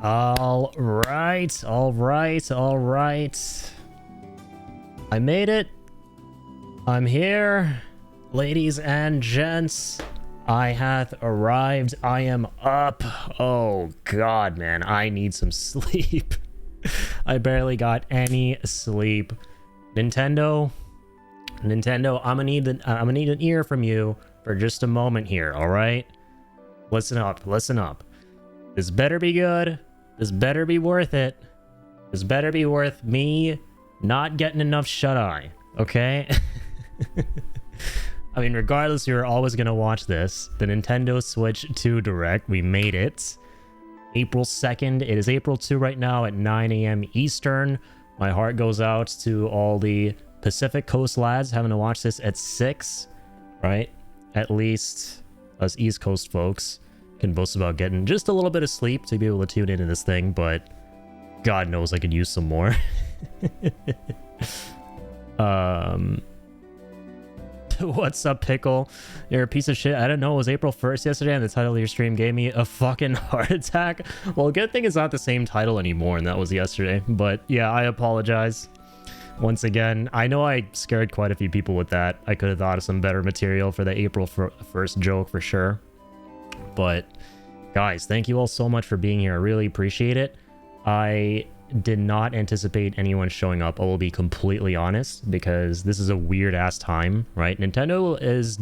All right, all right, all right. I made it. I'm here. Ladies and gents, I hath arrived. I am up. Oh god, man, I need some sleep. I barely got any sleep. Nintendo, I'm gonna need an ear from you for just a moment here, all right? Listen up, listen up. This better be good. This better be worth it. This better be worth me not getting enough shut-eye, okay? I mean, regardless, you're always gonna watch this. The Nintendo Switch 2 Direct, we made it. April 2nd, it is April 2 right now at 9 a.m. Eastern. My heart goes out to all the Pacific Coast lads having to watch this at 6, right? At least us East Coast folks can boast about getting just a little bit of sleep to be able to tune into this thing, but God knows I could use some more. What's up, Pickle? You're a piece of shit. I didn't know it was April 1st yesterday, and the title of your stream gave me a fucking heart attack. Well, good thing it's not the same title anymore, and that was yesterday. But yeah, I apologize. Once again, I know I scared quite a few people with that. I could have thought of some better material for the April 1st joke for sure. But guys, thank you all so much for being here. I really appreciate it. I did not anticipate anyone showing up. I will be completely honest, because this is a weird ass time, right? Nintendo's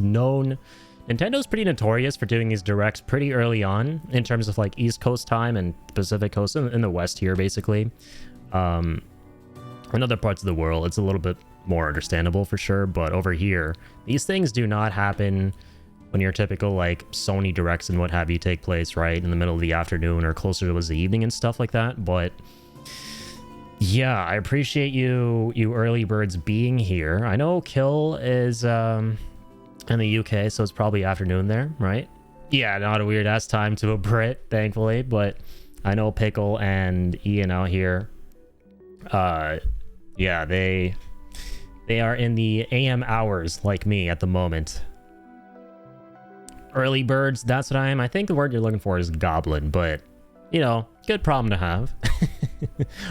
pretty notorious for doing these directs pretty early on in terms of like East Coast time and Pacific Coast in the West here, basically. In other parts of the world, it's a little bit more understandable for sure, but over here, these things do not happen when your typical like Sony directs and what have you take place, right, in the middle of the afternoon or closer towards the evening and stuff like that. But yeah, I appreciate you early birds being here. I know Kill is in the UK, so it's probably afternoon there, right? Yeah, not a weird ass time to a Brit, thankfully, but I know Pickle and Ian out here. Yeah, they are in the AM hours like me at the moment. Early birds, that's what I am. I think the word you're looking for is goblin, but you know, good problem to have.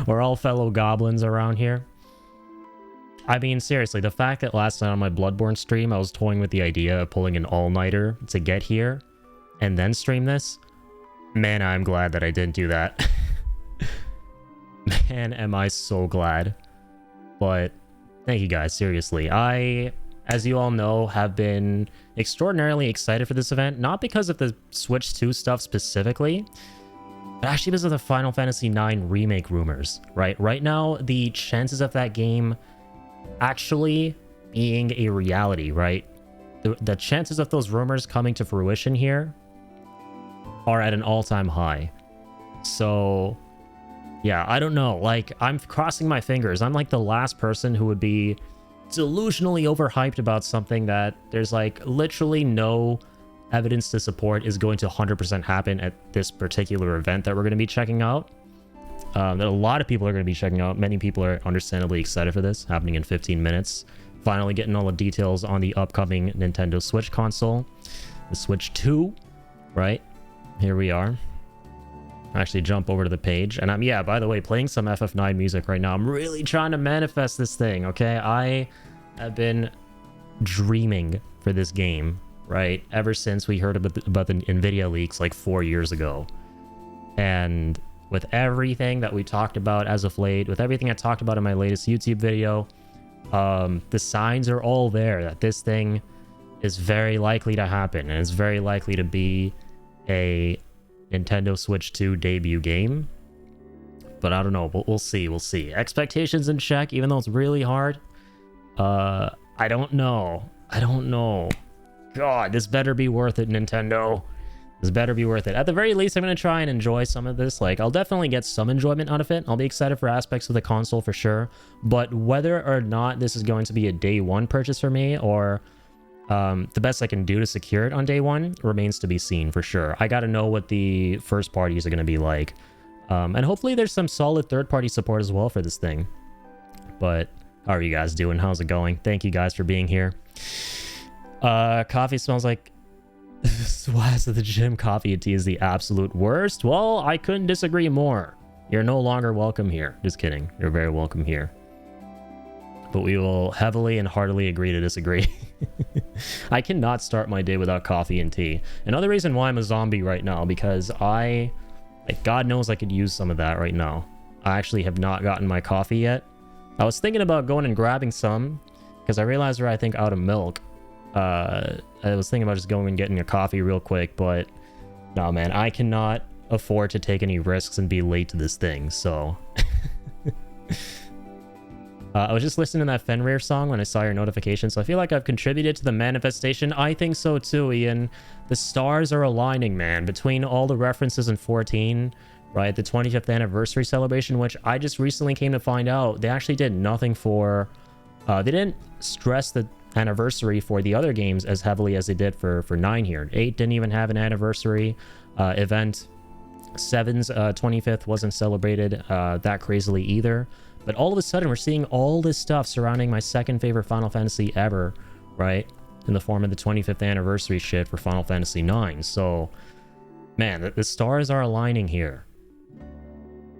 We're all fellow goblins around here. I mean, seriously, the fact that last night on my Bloodborne stream, I was toying with the idea of pulling an all-nighter to get here and then stream this. Man, I'm glad that I didn't do that. Man, am I so glad. But thank you guys, seriously. I, as you all know, have been extraordinarily excited for this event, not because of the Switch 2 stuff specifically, but actually because of the Final Fantasy IX remake rumors, right? Right now, the chances of that game actually being a reality, right? The chances of those rumors coming to fruition here are at an all-time high. So yeah, I don't know. Like, I'm crossing my fingers. I'm like the last person who would be delusionally overhyped about something that there's like literally no evidence to support is going to 100% happen at this particular event that we're going to be checking out. That a lot of people are going to be checking out. Many people are understandably excited for this, happening in 15 minutes. Finally getting all the details on the upcoming Nintendo Switch console. The Switch 2, right? Here we are. Actually jump over to the page, and yeah, by the way, playing some FF9 music right now. I'm really trying to manifest this thing, okay? I have been dreaming for this game, right, ever since we heard about the Nvidia leaks like 4 years ago. And with everything that we talked about as of late, with everything I talked about in my latest YouTube video, the signs are all there that this thing is very likely to happen, and it's very likely to be a Nintendo Switch 2 debut game. But I don't know, we'll see. Expectations in check, even though it's really hard. I don't know. God, this better be worth it, Nintendo. This better be worth it. At the very least, I'm gonna try and enjoy some of this. Like, I'll definitely get some enjoyment out of it. I'll be excited for aspects of the console for sure, but whether or not this is going to be a day one purchase for me, or the best I can do to secure it on day one, remains to be seen for sure. I gotta know what the first parties are gonna be like, and hopefully there's some solid third-party support as well for this thing. But how are you guys doing? How's it going? Thank you guys for being here. Coffee smells like Swaz at the gym, coffee and tea is the absolute worst. Well, I couldn't disagree more. You're no longer welcome here. Just kidding. You're very welcome here. But we will heavily and heartily agree to disagree. I cannot start my day without coffee and tea. Another reason why I'm a zombie right now, because like, God knows I could use some of that right now. I actually have not gotten my coffee yet. I was thinking about going and grabbing some, because I realized we're, I think, out of milk. I was thinking about just going and getting a coffee real quick, but no, man, I cannot afford to take any risks and be late to this thing, so... I was just listening to that Fenrir song when I saw your notification, so I feel like I've contributed to the manifestation. I think so too, Ian. The stars are aligning, man, between all the references in 14, right? The 25th anniversary celebration, which I just recently came to find out, they actually did nothing for... they didn't stress the anniversary for the other games as heavily as they did for 9 here. 8 didn't even have an anniversary event. 7's 25th wasn't celebrated that crazily either. But all of a sudden, we're seeing all this stuff surrounding my second favorite Final Fantasy ever, right? In the form of the 25th anniversary shit for Final Fantasy IX. So, man, the stars are aligning here.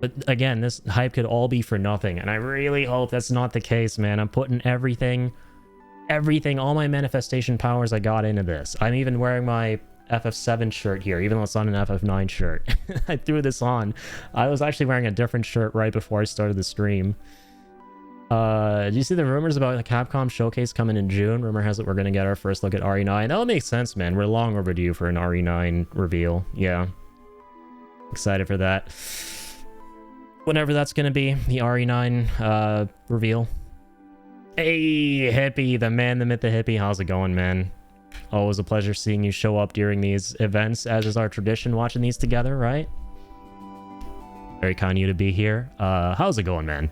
But again, this hype could all be for nothing. And I really hope that's not the case, man. I'm putting everything, all my manifestation powers I got into this. I'm even wearing my FF7 shirt here, even though it's not an FF9 shirt. I threw this on. I was actually wearing a different shirt right before I started the stream. Did you see the rumors about the Capcom showcase coming in June? Rumor has it we're going to get our first look at RE9. That would make sense, man. We're long overdue for an RE9 reveal. Yeah. Excited for that. Whenever that's going to be, the RE9 reveal. Hey, Hippie, the man, the myth, the hippie. How's it going, man? Always a pleasure seeing you show up during these events, as is our tradition watching these together, right? Very kind of you to be here. How's it going, man?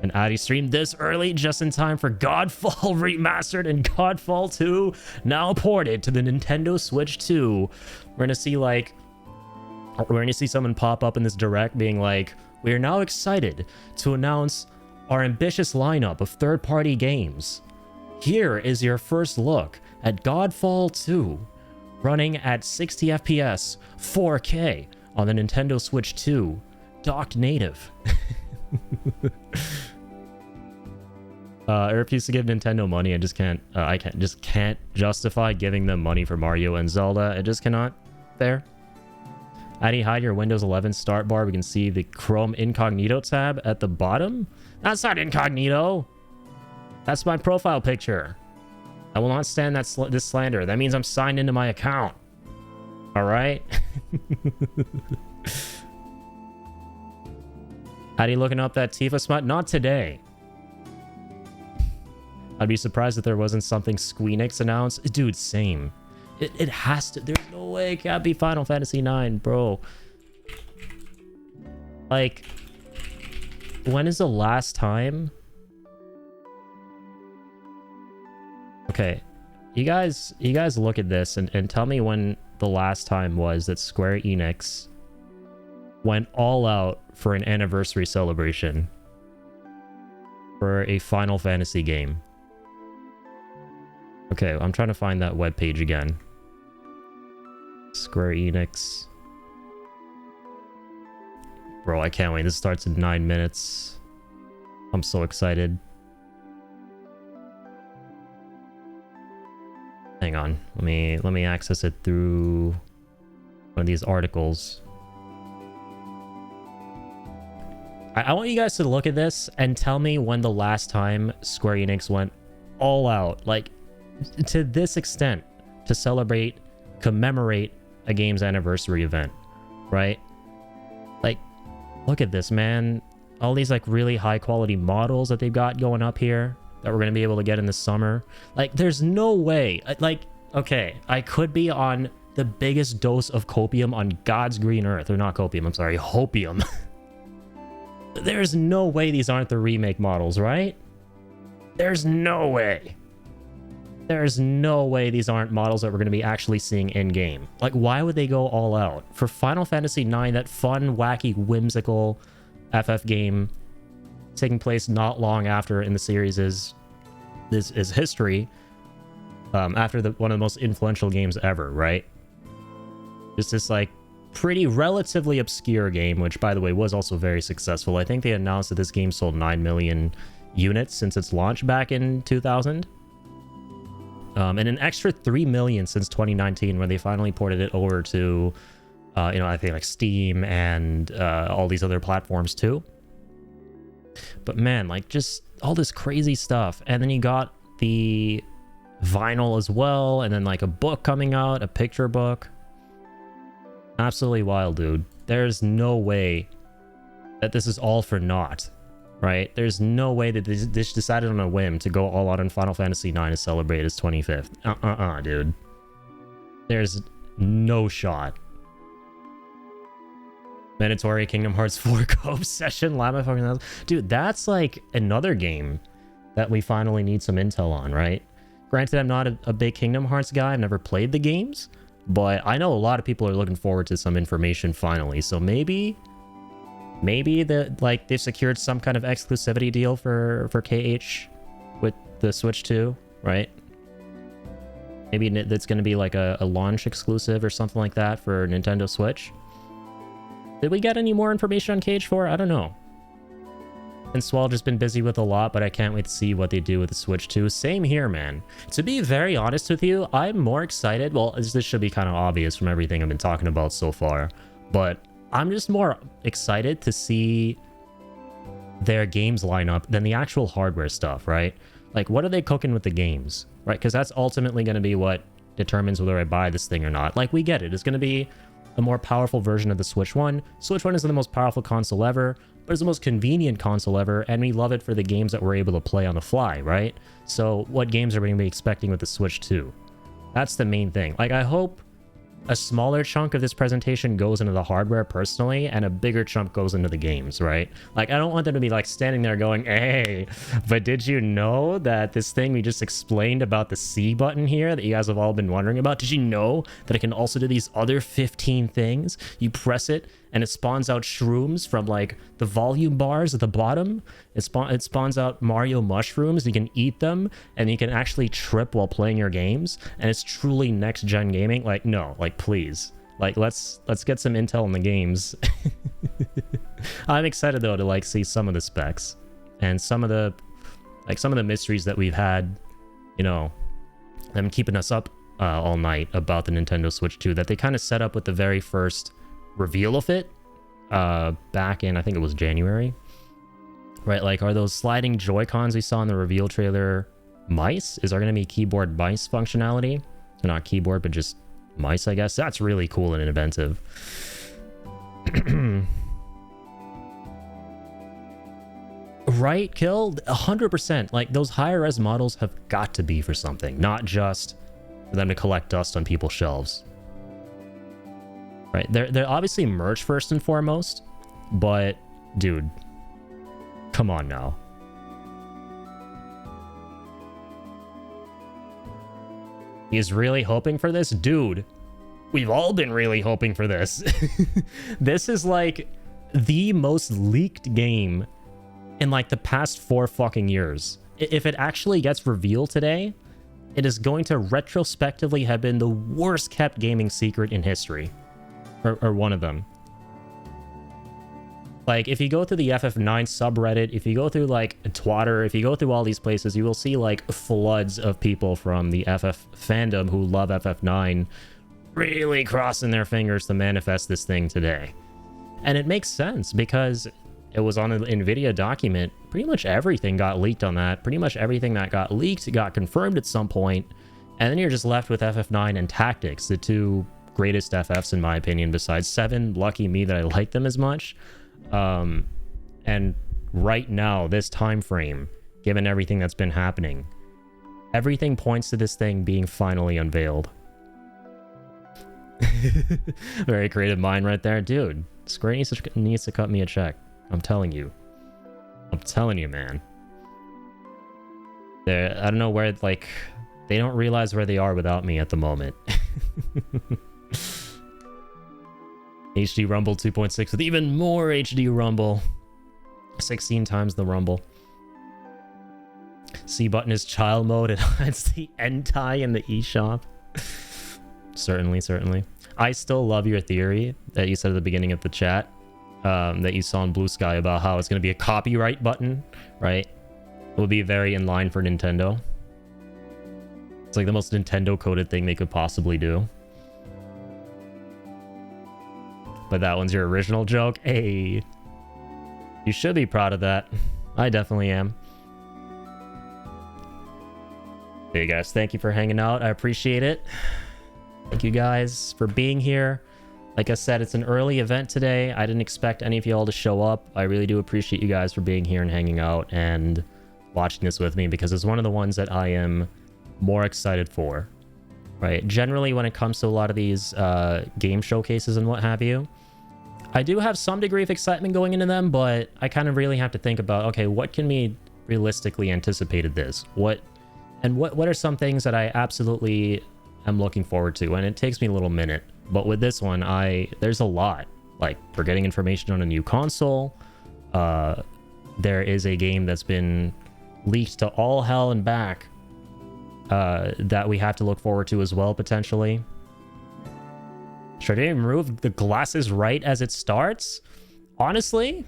An Addy stream this early, just in time for Godfall Remastered and Godfall 2 now ported to the Nintendo Switch 2. We're gonna see someone pop up in this direct being like, we are now excited to announce our ambitious lineup of third-party games. Here is your first look at Godfall 2, running at 60 FPS, 4K on the Nintendo Switch 2, docked native. I refuse to give Nintendo money. I just can't justify giving them money for Mario and Zelda. I just cannot. There. Addy, hide your Windows 11 start bar. We can see the Chrome Incognito tab at the bottom. That's not incognito. That's my profile picture. I will not stand this slander. That means I'm signed into my account. All right? Addy looking up that Tifa smut? Not today. I'd be surprised if there wasn't something Squeenix announced. Dude, same. It has to. There's no way it can't be Final Fantasy IX, bro. Like, when is the last time? Okay, you guys look at this and tell me when the last time was that Square Enix went all out for an anniversary celebration for a Final Fantasy game. Okay, I'm trying to find that webpage again. Square Enix. Bro, I can't wait. This starts in 9 minutes. I'm so excited. Hang on. Let me access it through one of these articles. I want you guys to look at this and tell me when the last time Square Enix went all out, like, to this extent, to celebrate, commemorate a game's anniversary event, right? Like, look at this, man. All these, like, really high quality models that they've got going up here that we're going to be able to get in the summer. Like, there's no way. Like, okay, I could be on the biggest dose of copium on God's green earth. Or not copium, I'm sorry, hopium. There's no way these aren't the remake models, right? There's no way. There's no way these aren't models that we're going to be actually seeing in-game. Like, why would they go all out? For Final Fantasy IX, that fun, wacky, whimsical FF game taking place not long after in the series is history, after one of the most influential games ever, right? Just this like pretty relatively obscure game, which by the way was also very successful. I think they announced that this game sold 9 million units since its launch back in 2000. And an extra 3 million since 2019 when they finally ported it over to, I think like Steam and all these other platforms too. But man, like just all this crazy stuff. And then you got the vinyl as well, and then like a book coming out, a picture book. Absolutely wild, dude. There's no way that this is all for naught, right? There's no way that this decided on a whim to go all out on Final Fantasy IX to celebrate its 25th. Dude. There's no shot. Mandatory Kingdom Hearts 4 co-op session, Llama fucking thousand. Dude, that's like another game that we finally need some intel on, right? Granted, I'm not a big Kingdom Hearts guy. I've never played the games, but I know a lot of people are looking forward to some information finally. So maybe they've secured some kind of exclusivity deal for KH with the Switch 2, right? Maybe that's going to be like a launch exclusive or something like that for Nintendo Switch. Did we get any more information on KH4? I don't know. And Swell just been busy with a lot, but I can't wait to see what they do with the Switch 2. Same here, man. To be very honest with you, I'm more excited. Well, this should be kind of obvious from everything I've been talking about so far, but I'm just more excited to see their games line up than the actual hardware stuff, right? Like, what are they cooking with the games, right? Because that's ultimately going to be what determines whether I buy this thing or not. Like, we get it. It's going to be a more powerful version of the Switch 1. Switch 1 isn't the most powerful console ever, but it's the most convenient console ever, and we love it for the games that we're able to play on the fly, right? So what games are we going to be expecting with the Switch 2? That's the main thing. Like, I hope a smaller chunk of this presentation goes into the hardware personally, and a bigger chunk goes into the games, right? Like, I don't want them to be like standing there going, hey, but did you know that this thing we just explained about the C button here that you guys have all been wondering about? Did you know that it can also do these other 15 things? You press it and it spawns out shrooms from like the volume bars at the bottom. It spawns out Mario mushrooms. You can eat them and you can actually trip while playing your games. And it's truly next gen gaming. Like, no, like please, like let's get some intel in the games. I'm excited though to like see some of the specs and some of the mysteries that we've had, you know, them keeping us up all night about the Nintendo Switch 2 that they kind of set up with the very first reveal of it back in, I think it was January, right? Like, are those sliding Joy-Cons we saw in the reveal trailer mice? Is there going to be keyboard mice functionality? So not keyboard, but just mice, I guess. That's really cool and inventive. Right, Kill? 100%. Like, those higher res models have got to be for something, not just for them to collect dust on people's shelves. Right, they're obviously merch first and foremost, but dude, come on now. He's really hoping for this? Dude, we've all been really hoping for this. This is like the most leaked game in like the past 4 fucking years. If it actually gets revealed today, it is going to retrospectively have been the worst kept gaming secret in history. Or one of them. Like, if you go through the FF9 subreddit, if you go through, like, Twitter, if you go through all these places, you will see, like, floods of people from the FF fandom who love FF9 really crossing their fingers to manifest this thing today. And it makes sense, because it was on an NVIDIA document. Pretty much everything got leaked on that. Pretty much everything that got leaked got confirmed at some point, and then you're just left with FF9 and Tactics, the two greatest FFs in my opinion, besides 7. Lucky me that I like them as much. And right now, this time frame, given everything that's been happening, everything points to this thing being finally unveiled. Very creative mind right there. Dude, Square needs to cut me a check. I'm telling you. I'm telling you, man. I don't know where, like, they don't realize where they are without me at the moment. HD Rumble 2.6 with even more HD Rumble. 16 times the Rumble. C button is child mode. It hides the hentai in the eShop. Certainly. I still love your theory that you said at the beginning of the chat, that you saw in Blue Sky about how it's going to be a copyright button, right? It would be very in line for Nintendo. It's like the most Nintendo-coded thing they could possibly do. But that one's your original joke. Hey, you should be proud of that. I definitely am. Hey guys, thank you for hanging out. I appreciate it. Thank you guys for being here. Like I said, it's an early event today. I didn't expect any of y'all to show up. I really do appreciate you guys for being here and hanging out and watching this with me, because it's one of the ones that I am more excited for, right? Generally, when it comes to a lot of these game showcases and what have you, I do have some degree of excitement going into them, but I kind of really have to think about, okay, what can we realistically anticipate of this? What are some things that I absolutely am looking forward to? And it takes me a little minute, but with this one, there's a lot. Like, we're getting information on a new console. There is a game that's been leaked to all hell and back that we have to look forward to as well, potentially. Should I remove the glasses right as it starts? Honestly,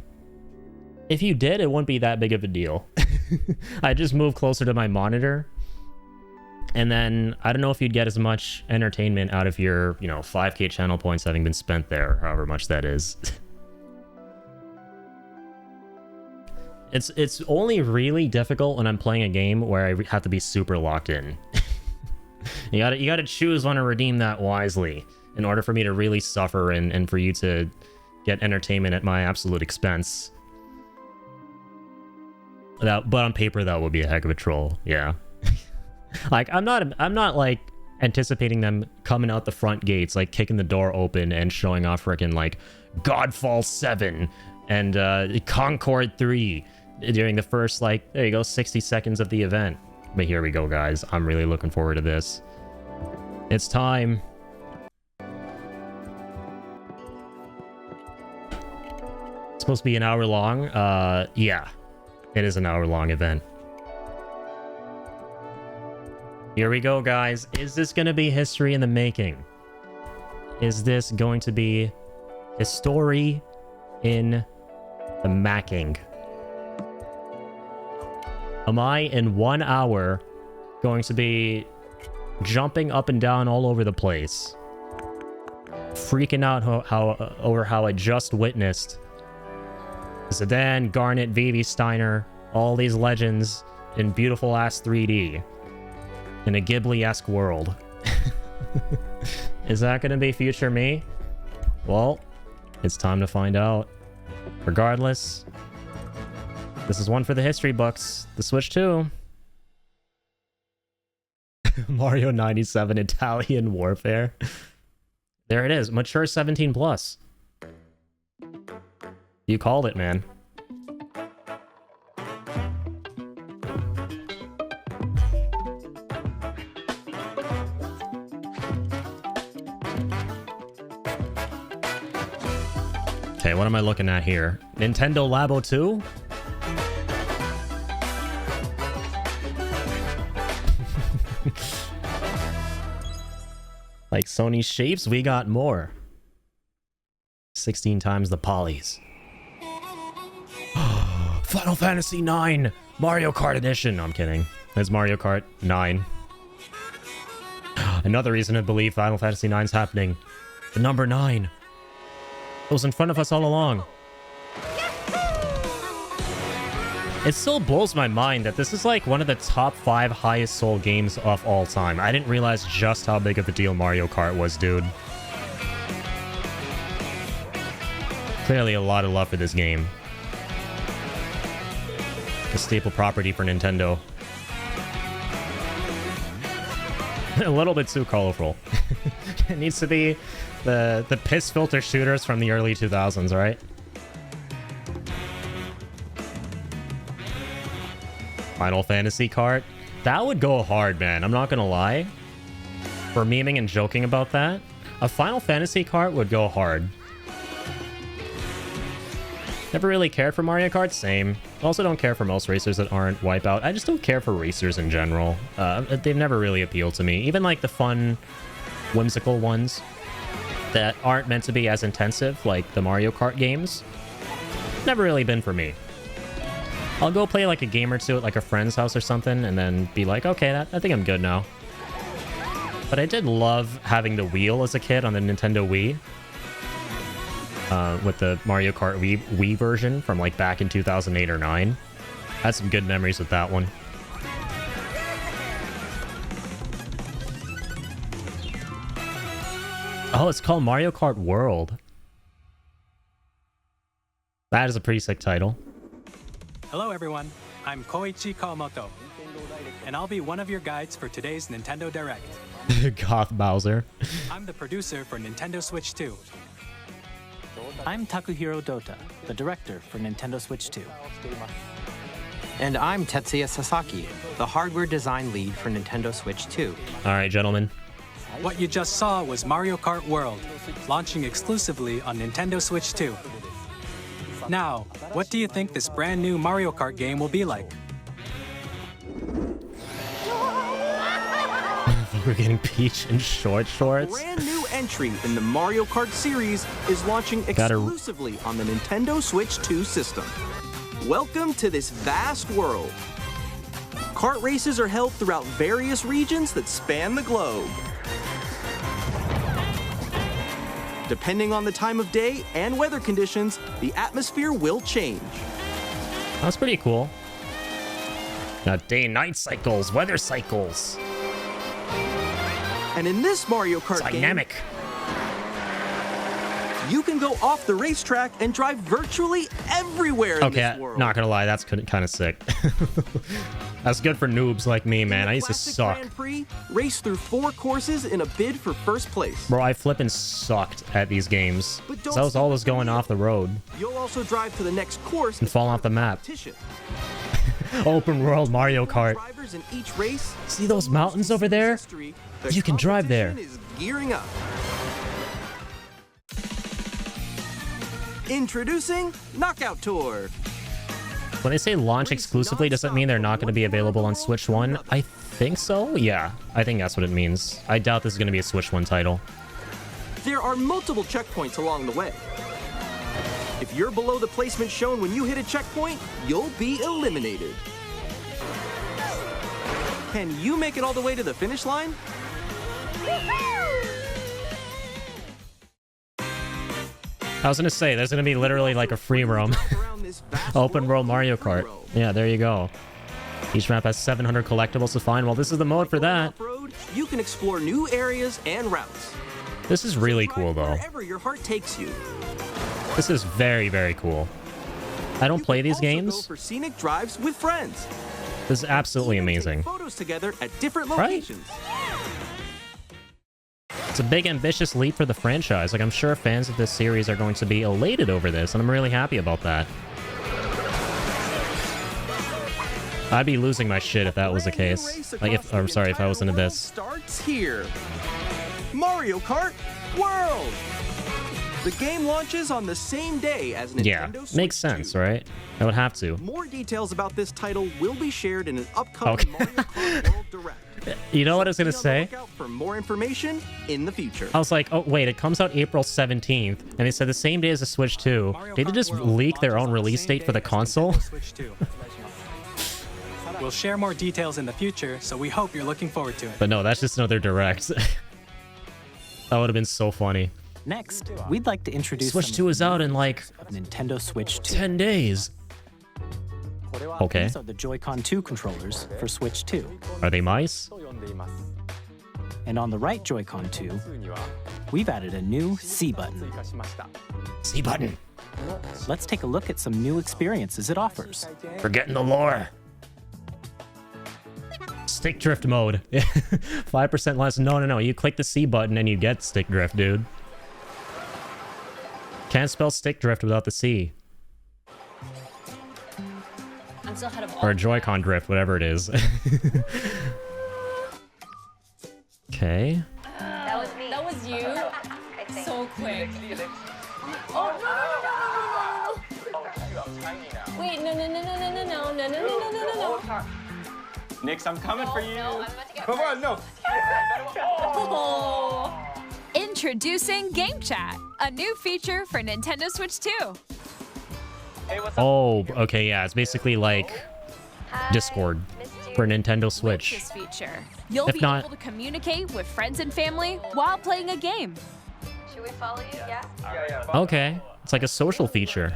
if you did, it wouldn't be that big of a deal. I just move closer to my monitor. And then I don't know if you'd get as much entertainment out of your, 5K channel points having been spent there, however much that is. It's only really difficult when I'm playing a game where I have to be super locked in. You gotta choose when to redeem that wisely in order for me to really suffer and for you to get entertainment at my absolute expense. But on paper, that would be a heck of a troll. Yeah. Like, I'm not like anticipating them coming out the front gates, like kicking the door open and showing off freaking like Godfall 7 and Concord 3 during the first, like, there you go, 60 seconds of the event. But here we go, guys. I'm really looking forward to this. It's time. It's supposed to be an hour long. Yeah, it is an hour-long event. Here we go, guys. Is this going to be history in the making? Is this going to be history in the macking? Am I, in 1 hour, going to be jumping up and down all over the place, freaking out over how I just witnessed Zidane, Garnet, Vivi, Steiner, all these legends in beautiful-ass 3D in a Ghibli-esque world? Is that going to be future me? Well, it's time to find out. Regardless, this is one for the history books. The Switch 2. Mario 97 Italian Warfare. There it is. Mature 17 plus. You called it, man. Okay, what am I looking at here? Nintendo Labo 2? Like Sony's shapes, we got more. 16 times the polys. Final Fantasy IX! Mario Kart Edition! No, I'm kidding. It's Mario Kart 9. Another reason to believe Final Fantasy IX is happening. The number 9. It was in front of us all along. It still blows my mind that this is like one of the top 5 highest sold games of all time. I didn't realize just how big of a deal Mario Kart was, dude. Clearly a lot of love for this game. A staple property for Nintendo. A little bit too colorful. It needs to be the piss filter shooters from the early 2000s, right? Final Fantasy Kart. That would go hard, man. I'm not gonna lie. For memeing and joking about that, a Final Fantasy Kart would go hard. Never really cared for Mario Kart, same. Also don't care for most racers that aren't Wipeout. I just don't care for racers in general. They've never really appealed to me. Even like the fun, whimsical ones. that aren't meant to be as intensive, like the Mario Kart games. Never really been for me. I'll go play like a game or two at like a friend's house or something, and then be like, okay, I think I'm good now. But I did love having the wheel as a kid on the Nintendo Wii. With the Mario Kart Wii version from like back in 2008 or 9. Had some good memories with that one. Oh, it's called Mario Kart World. That is a pretty sick title. Hello everyone, I'm Koichi Kawamoto, and I'll be one of your guides for today's Nintendo Direct. Goth Bowser. I'm the producer for Nintendo Switch 2. I'm Takuhiro Dota, the director for Nintendo Switch 2. And I'm Tetsuya Sasaki, the hardware design lead for Nintendo Switch 2. Alright, gentlemen. What you just saw was Mario Kart World, launching exclusively on Nintendo Switch 2. Now, what do you think this brand new Mario Kart game will be like? We're getting Peach in short shorts. Brand new entry in the Mario Kart series is launching exclusively on the Nintendo Switch 2 system. Welcome to this vast world. Kart races are held throughout various regions that span the globe. Depending on the time of day and weather conditions, the atmosphere will change. That's pretty cool. Got day-night cycles, weather cycles. And in this Mario Kart Dynamic. game, you can go off the racetrack and drive virtually everywhere in this world. Not gonna lie, that's kind of sick. That's good for noobs like me, man. I used to suck. Grand Prix, race through 4 courses in a bid for first place. Bro, I flippin' sucked at these games. But So I was always going off the road. You'll also drive to the next course And fall off the map. competition. Open world Mario Kart. Drivers in each race. See those mountains over there? History, the You can drive there. competition is gearing up. Introducing Knockout Tour. When they say launch exclusively, does that mean they're not going to be available on Switch 1? I think so. Yeah, I think that's what it means. I doubt this is going to be a Switch 1 title. There are multiple checkpoints along the way. If you're below the placement shown when you hit a checkpoint, you'll be eliminated. Can you make it all the way to the finish line? I was going to say, there's going to be literally like a free roam. Open world Mario Kart. Yeah, there you go. Each map has 700 collectibles to find. Well, this is the mode for that. Off-road, you can explore new areas and routes. This is really cool, though. Wherever your heart takes you. This is very, very cool. I don't play these Also go games. for scenic drives with friends. This is absolutely Even take amazing. Photos together at different Right? locations. It's a big, ambitious leap for the franchise. Like, I'm sure fans of this series are going to be elated over this, and I'm really happy about that. I'd be losing my shit if that was the Brand new case. race Like, across I'm the sorry if I was into entire this. Starts here. Mario Kart World. The game launches on the same day as Nintendo Yeah, Switch makes sense, 2. right? I would have to. More details about this title will be shared in an upcoming Okay. Mario Kart World Direct. You know what I was Be gonna on the say? lookout for more information in the future. I was like, oh wait, it comes out April 17th, and they said the same day as the Switch 2. Mario They did Kart just World leak their launches own on the release same date for day the as console. Nintendo Switch 2. We'll share more details in the future, so we hope you're looking forward to it. But no, that's just another direct. That would have been so funny. Next, we'd like to introduce Switch some 2 is out in like of Nintendo Switch 2. 10 days. Okay. These are the Joy-Con 2 controllers for Switch 2. Are they mice? And on the right Joy-Con 2, we've added a new C button. C button. Let's take a look at some new experiences it offers. Forgetting the lore. Stick drift mode. 5% less. No. You click the C button and you get stick drift, dude. Can't spell stick drift without the C. I'm still ahead of all. Or Joy-Con drift, whatever it is. Okay. That was me. That was you. So quick. Oh no! Wait, no! Nix, I'm coming for you. No, I'm about to get Come on, no. Oh. Introducing Game Chat, a new feature for Nintendo Switch 2. Oh, okay, yeah. It's basically like Discord for Nintendo With Switch. this feature, you'll If be not- able to communicate with friends and family while playing a game. Should we follow you? Yeah. Okay. It's like a social feature.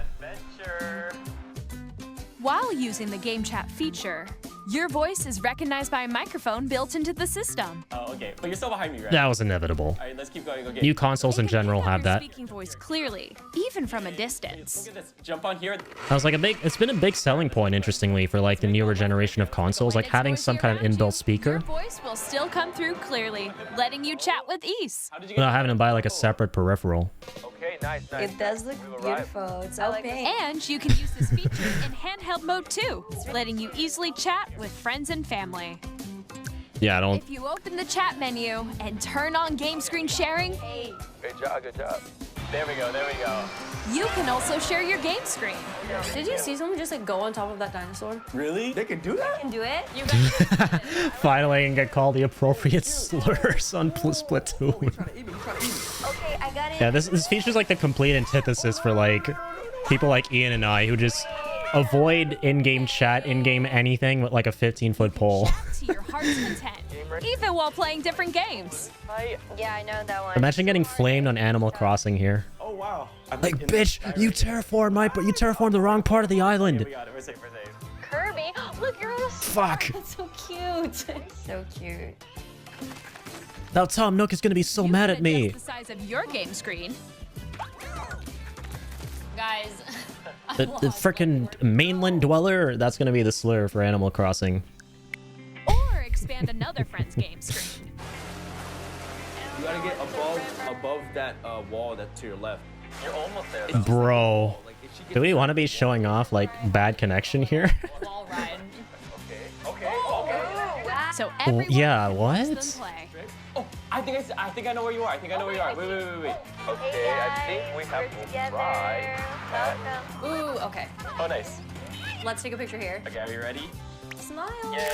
While using the Game Chat feature, your voice is recognized by a microphone built into the system. Oh, okay. But you're still behind me, right? That was inevitable. All right, let's keep going. Okay. New consoles in It can general pick up have your that. speaking voice clearly, even from a distance. Look at this. Jump on here. I was like it's been a big selling point, interestingly, for like the newer generation of consoles, like When it's having noisy some kind of around you, inbuilt speaker Your voice will still come through clearly, letting you chat with ease. How did you without having to buy like a separate peripheral. Okay, nice. It does look beautiful. It's so pink. And you can use this feature in handheld mode too, letting you easily chat with friends and family. Yeah, I don't. If you open the chat menu and turn on game screen sharing, Good job, good job. There we go, there we go. you can also share your game screen. Did you see someone just like go on top of that dinosaur? Really? They can do that? Can do it? You guys Finally, I can get called the appropriate slurs on Splatoon. Okay, I got it. Yeah, this feature's like the complete antithesis for like people like Ian and I who just avoid in-game chat, in-game anything with like a 15-foot pole. to your heart's content, even while playing different games. Yeah, I know that one. Imagine getting flamed on Animal Crossing here. Oh, wow. Like, bitch, you terraformed the wrong part of the island. We got it. We're safe, we're safe. Kirby. Look, you're the Fuck. That's so cute. So cute. Now Tom Nook is gonna be so You mad can at me. adjust the size of your game screen. Guys. The frickin' mainland dweller, that's gonna be the slur for Animal Crossing. Or expand another friend's game screen. You gotta get above that wall that's to your left. You're almost there. Bro, do we want to be showing off like bad connection here? Wall ride. Okay. So everyone yeah, can watch what? them play. Oh, I think I know where you are. I think I know where you are. Wait. Okay, I think we have to try. Ooh, okay. Oh, nice. Let's take a picture here. Okay, are you ready? Smile.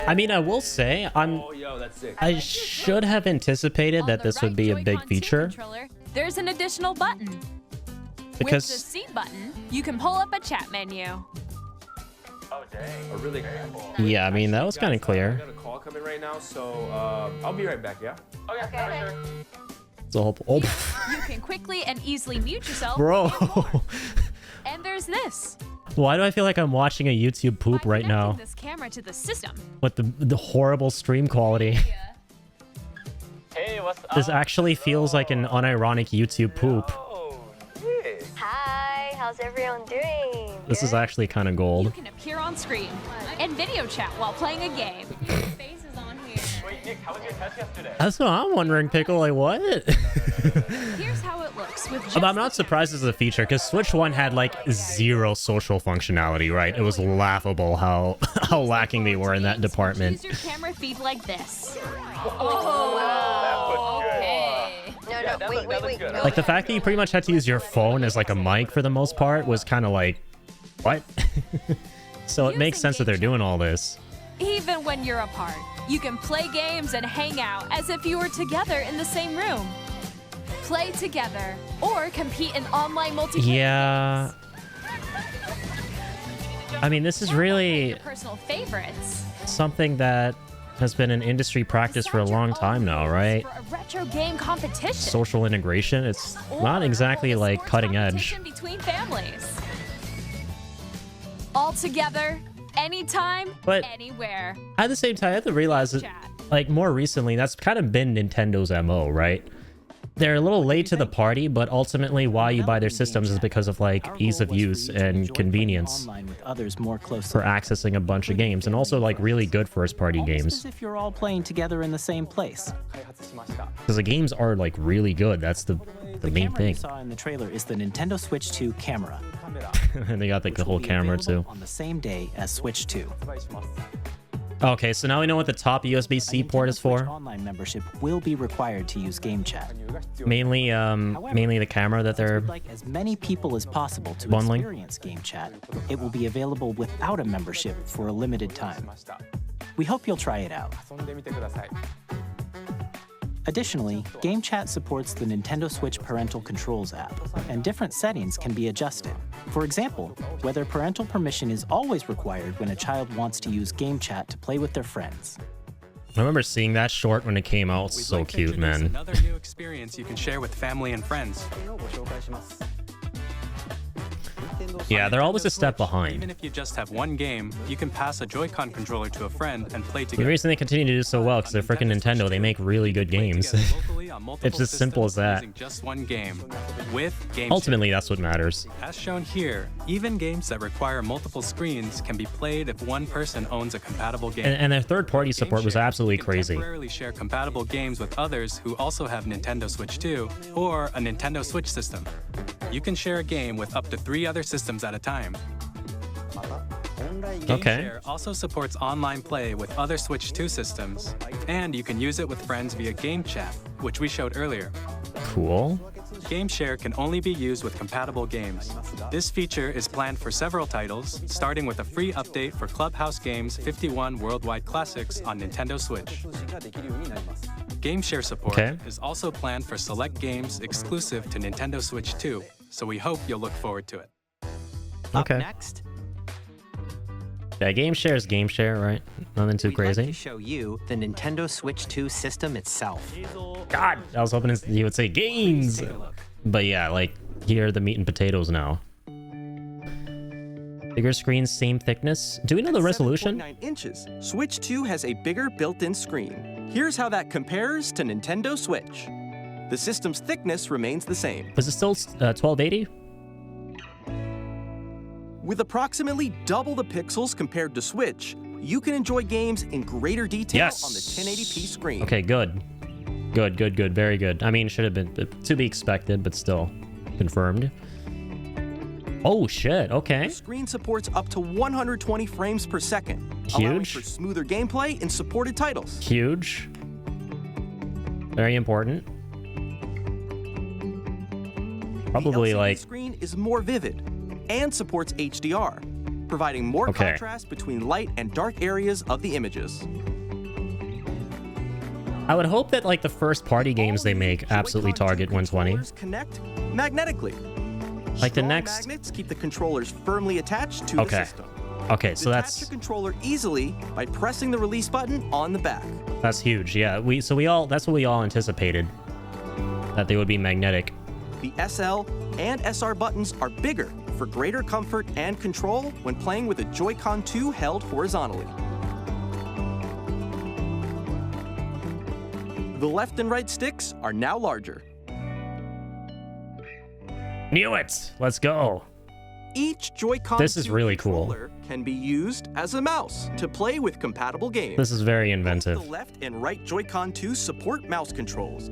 I mean, I will say, Oh, yo, that's sick. I should have anticipated On that the this would right be a big Joy-Con 2 feature controller, there's an additional button. With the because C button, you can pull up a chat menu. Oh, dang. Really cool. yeah, I mean that was kind of I clear. got a call coming right now, so I'll be right back, yeah? Okay, for sure. It's a whole oh, You can quickly and easily mute yourself. bro. And there's this. Why do I feel like I'm watching a YouTube poop By right now connecting this camera to the system, with the horrible stream quality? Hey, what's up? This actually feels like an unironic YouTube poop. Oh, yeah. Hi, how's everyone doing? This is actually kind of you gold. can appear on screen and video chat while playing a game. Your face is on here. Wait, Nick, how was your test yesterday? That's what I'm wondering, Pickle. Like what? Here's how it looks with just But I'm the not surprised this is a feature because Switch 1 had like zero social functionality, right? It was laughable how lacking they were in that department. Use your camera feed like this. Okay. No, wait. No, Like the fact that you pretty much had to use your phone as like a mic for the most part was kind of like, what? So it makes sense that they're doing all this. Even when you're apart, you can play games and hang out as if you were together in the same room. Play together or compete in online multiplayer. Yeah. I mean, this is really Your personal favorites. something that has been an industry practice for a long time now, right? For a retro game competition. Social integration, it's Or not exactly hold a like sports cutting edge. competition between families. All together, anytime, But- anywhere. At the same time, I have to realize that, Chat. like, more recently, that's kind of been Nintendo's MO, right? They're a little late to the party, but ultimately why you buy their systems is because of, like, Our ease goal of was for use you to and enjoy convenience playing online with others more closely. for accessing a bunch of games, and also, like, really good first-party Almost games. as if you're all playing together in the same place. Because the games are, like, really good. That's the main Camera you thing. saw in the trailer is the Nintendo Switch 2 camera, And they got, like, the which will whole be camera, available too. on the same day as Switch 2. Okay, so now we know what the top USB-C port is Nintendo Switch for. Online membership will be required to use Game Chat. Mainly the camera that they're... We'd like as many people as possible to Bundling. experience Game Chat. It will be available without a membership for a limited time. We hope you'll try it out. Additionally, Game Chat supports the Nintendo Switch Parental Controls app, and different settings can be adjusted. For example, whether parental permission is always required when a child wants to use Game Chat to play with their friends. I remember seeing that short when it came out. It's so cute, man. Another new experience you can share with family and friends. Yeah, they're always a step Even behind. if you just have one game, you can pass a Joy-Con controller to a friend and play The together. reason they continue to do so well because they're freaking Nintendo. They make really good games. It's as simple as that. Using just one game. With Game Ultimately, that's what matters. Share. As shown here, even games that require multiple screens can be played if one person owns a compatible game. And their third-party support was GameShare, absolutely you can crazy. temporarily share compatible games with others who also have Nintendo Switch 2 or a Nintendo Switch system. You can share a game with up to 3 other systems at a time. Okay. GameShare also supports online play with other Switch 2 systems, and you can use it with friends via Game Chat, which we showed earlier. Cool. GameShare can only be used with compatible games. This feature is planned for several titles, starting with a free update for Clubhouse Games 51 Worldwide Classics on Nintendo Switch. GameShare support Okay. is also planned for select games exclusive to Nintendo Switch 2, so we hope you'll look forward to it. Okay. Up next, Yeah, game share is game share, right? Nothing too we'd like crazy. to show you the Nintendo Switch 2 system itself. God, I was hoping he would say games. But yeah, like, here are the meat and potatoes now. Bigger screen, same thickness. Do we know the resolution? 7.9 inches. Switch 2 has a bigger built-in screen. Here's how that compares to Nintendo Switch. The system's thickness remains the same. Was it still 1280? With approximately double the pixels compared to Switch, you can enjoy games in greater detail Yes. on the 1080p screen. Okay, good. Good. Very good. I mean, should have been to be expected, but still confirmed. Oh, shit. Okay. The screen supports up to 120 frames per second, allowing Huge. for smoother gameplay in supported titles. Huge. Very important. Probably the LCD like... screen is more vivid and supports HDR, providing more Okay. contrast between light and dark areas of the images. I would hope that like the first party games they make absolutely Joy-Con target 2 120. controllers connect magnetically. Like the Strong next... magnets keep the controllers firmly attached to the Okay. system. Okay, so Detach that's your controller easily by pressing the release button on the back. huge. Yeah, that's what we all anticipated, that they would be magnetic. The SL and SR buttons are bigger for greater comfort and control when playing with a Joy-Con 2 held horizontally. The left and right sticks are now larger. Knew it. Let's go. Each Joy-Con This is 2 really cool. controller can be used as a mouse to play with compatible games. This is very Both inventive. the left and right Joy-Con 2 support mouse controls.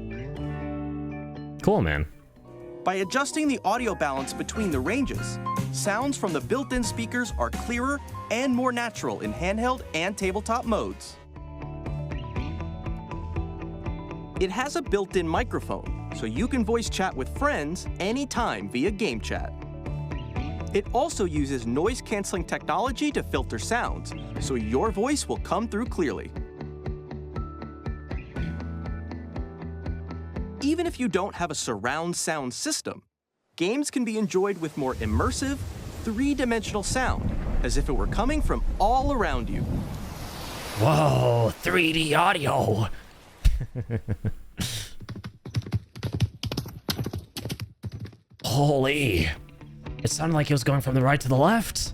Cool, man. By adjusting the audio balance between the ranges, sounds from the built-in speakers are clearer and more natural in handheld and tabletop modes. It has a built-in microphone, so you can voice chat with friends anytime via Game Chat. It also uses noise-canceling technology to filter sounds, so your voice will come through clearly. Even if you don't have a surround sound system, games can be enjoyed with more immersive, three-dimensional sound, as if it were coming from all around you. Whoa, 3D audio. Holy. It sounded like it was going from the right to the left.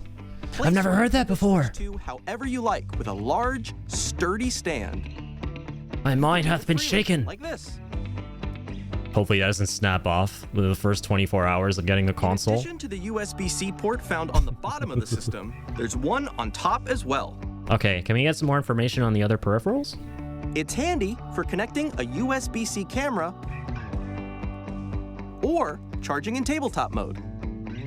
I've never heard that before. Switch 2 however you like with a large, sturdy stand. My mind hath been Freely, shaken. Like this. Hopefully that doesn't snap off within the first 24 hours of getting a In console. addition to the USB-C port found on the bottom of the system, there's one on top as well. Okay, can we get some more information on the other peripherals? It's handy for connecting a USB-C camera or charging in tabletop mode.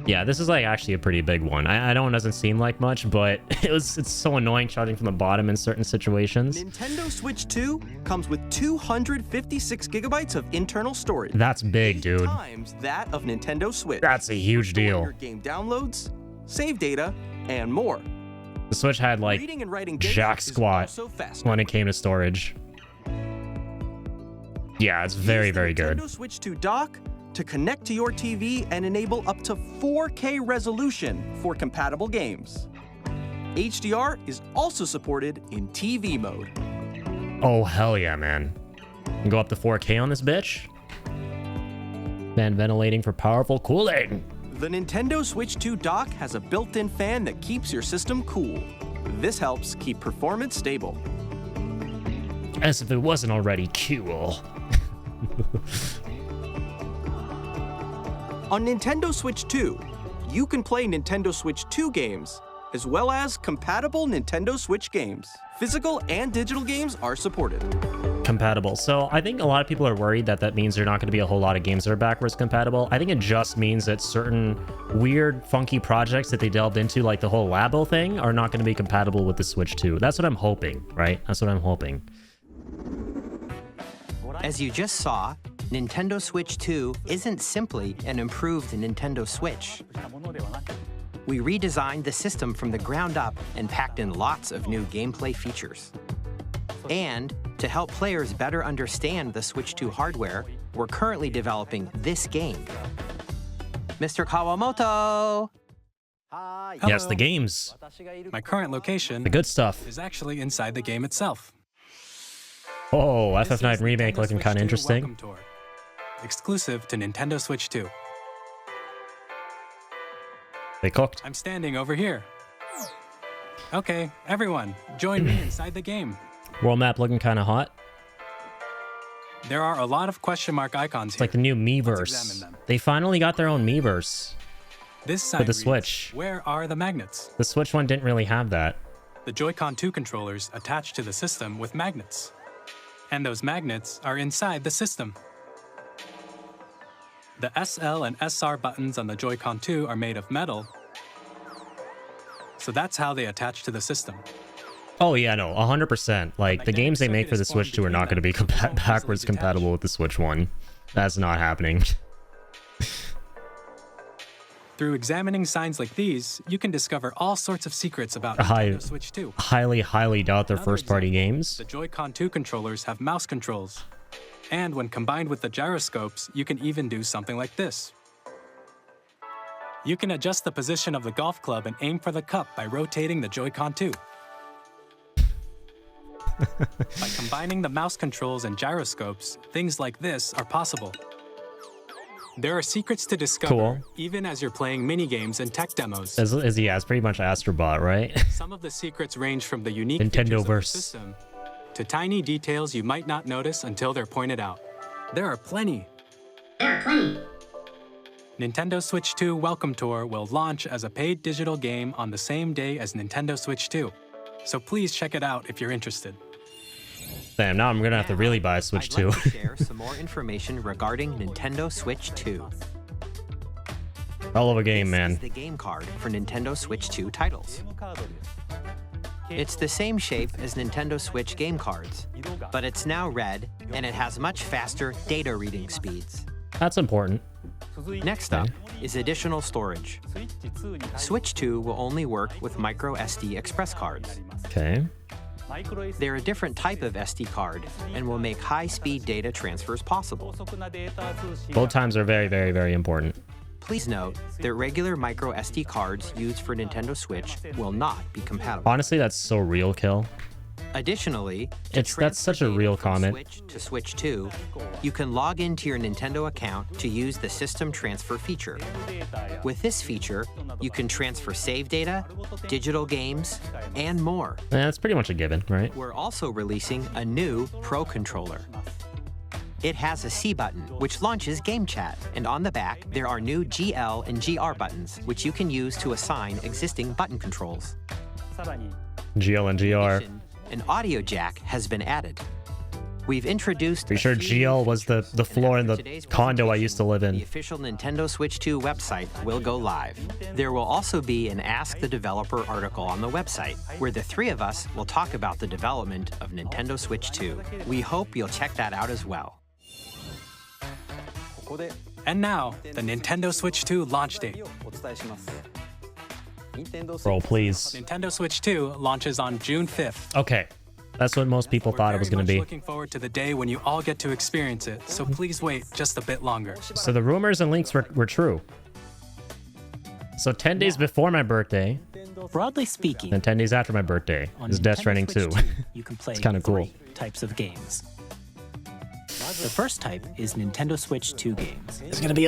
Yeah, this is like actually a pretty big one. I know it doesn't seem like much, but it's so annoying charging from the bottom in certain situations. Nintendo Switch 2 comes with 256 gigabytes of internal storage. That's big, 8 dude. times that of Nintendo Switch. That's a huge Store deal. Your game downloads, save data, and more. The Switch had like Reading and writing data jack is squat also faster. when it came to storage. Yeah, it's very, Use the very good. Nintendo Switch 2 dock to connect to your TV and enable up to 4K resolution for compatible games. HDR is also supported in TV mode. Oh, hell yeah, man. Can go up to 4K on this bitch. Fan ventilating for powerful cooling. The Nintendo Switch 2 dock has a built-in fan that keeps your system cool. This helps keep performance stable. As if it wasn't already cool. On Nintendo Switch 2, you can play Nintendo Switch 2 games, as well as compatible Nintendo Switch games. Physical and digital games are supported. Compatible. So I think a lot of people are worried that that means there are not going to be a whole lot of games that are backwards compatible. I think it just means that certain weird, funky projects that they delved into, like the whole Labo thing, are not going to be compatible with the Switch 2. That's what I'm hoping, right? That's what I'm hoping. As you just saw, Nintendo Switch 2 isn't simply an improved Nintendo Switch. We redesigned the system from the ground up and packed in lots of new gameplay features. And to help players better understand the Switch 2 hardware, we're currently developing this game. Mr. Kawamoto! Yes, the games. My current location The good stuff. is actually inside the game itself. Oh, This is FF9 Remake Nintendo looking Switch kind of 2 interesting. Welcome Tour, exclusive to Nintendo Switch 2. They cooked. I'm standing over here. Okay, everyone, join me inside the game. World map looking kind of hot. There are a lot of question mark icons It's here. like the new examine Miiverse. them. They finally got their own Miiverse. This sign with the reads, Switch. Where are the magnets? The Switch one didn't really have that. The Joy-Con 2 controllers attach to the system with magnets. And those magnets are inside the system. The SL and SR buttons on the Joy-Con 2 are made of metal, so that's how they attach to the system. Oh yeah, no, 100%. Like, the games they make for the Switch 2 are not going to be backwards compatible with the Switch 1. That's not happening. Through examining signs like these, you can discover all sorts of secrets about I Nintendo Switch 2. highly doubt they're Another first-party example, games. The Joy-Con 2 controllers have mouse controls. And when combined with the gyroscopes, you can even do something like this. You can adjust the position of the golf club and aim for the cup by rotating the Joy-Con 2. By combining the mouse controls and gyroscopes, things like this are possible. There are secrets to discover, Cool. even as you're playing mini-games and tech demos. Yeah, it's pretty much Astrobot, right? Some of the secrets range from the unique Nintendo features of the verse. system to tiny details you might not notice until they're pointed out. There are plenty. Nintendo Switch 2 Welcome Tour will launch as a paid digital game on the same day as Nintendo Switch 2. So please check it out if you're interested. Damn, now I'm gonna have to really buy a Switch I'd 2. like to share some more information regarding Nintendo Switch 2. Hell of a game, This man. is the game card for Nintendo Switch 2 titles. It's the same shape as Nintendo Switch game cards, but it's now red and it has much faster data reading speeds. That's important. Next up is additional storage. Switch 2 will only work with micro SD express cards. Okay. They're a different type of SD card and will make high-speed data transfers possible. Both times are very important. Please note that regular micro SD cards used for Nintendo Switch will not be compatible. Honestly, that's so real, Kill. Additionally, That's such a real comment. Switch to Switch 2, you can log into your Nintendo account to use the System Transfer feature. With this feature, you can transfer save data, digital games, and more. That's pretty much a given, right? We're also releasing a new Pro Controller. It has a C button, which launches Game Chat, and on the back, there are new GL and GR buttons, which you can use to assign existing button controls. GL and GR. An audio jack has been added. We've introduced. Pretty sure GL was the floor in the condo I used to live The in. official Nintendo Switch 2 website will go live. There will also be an Ask the Developer article on the website, where the three of us will talk about the development of Nintendo Switch 2. We hope you'll check that out as well. And now, the Nintendo Switch 2 launch date. Bro, please. Nintendo Switch 2 launches on June 5th. Okay. That's what most people thought it was going to be. Looking forward to the day when you all get to experience it, so please wait just a bit longer. So the rumors and leaks were true. So 10 days before my birthday, Broadly speaking, and 10 days after my birthday on is Death Nintendo Stranding Switch 2. 2, you can play It's kind of cool. 3 types of games. The first type is Nintendo Switch 2 games. It's going to be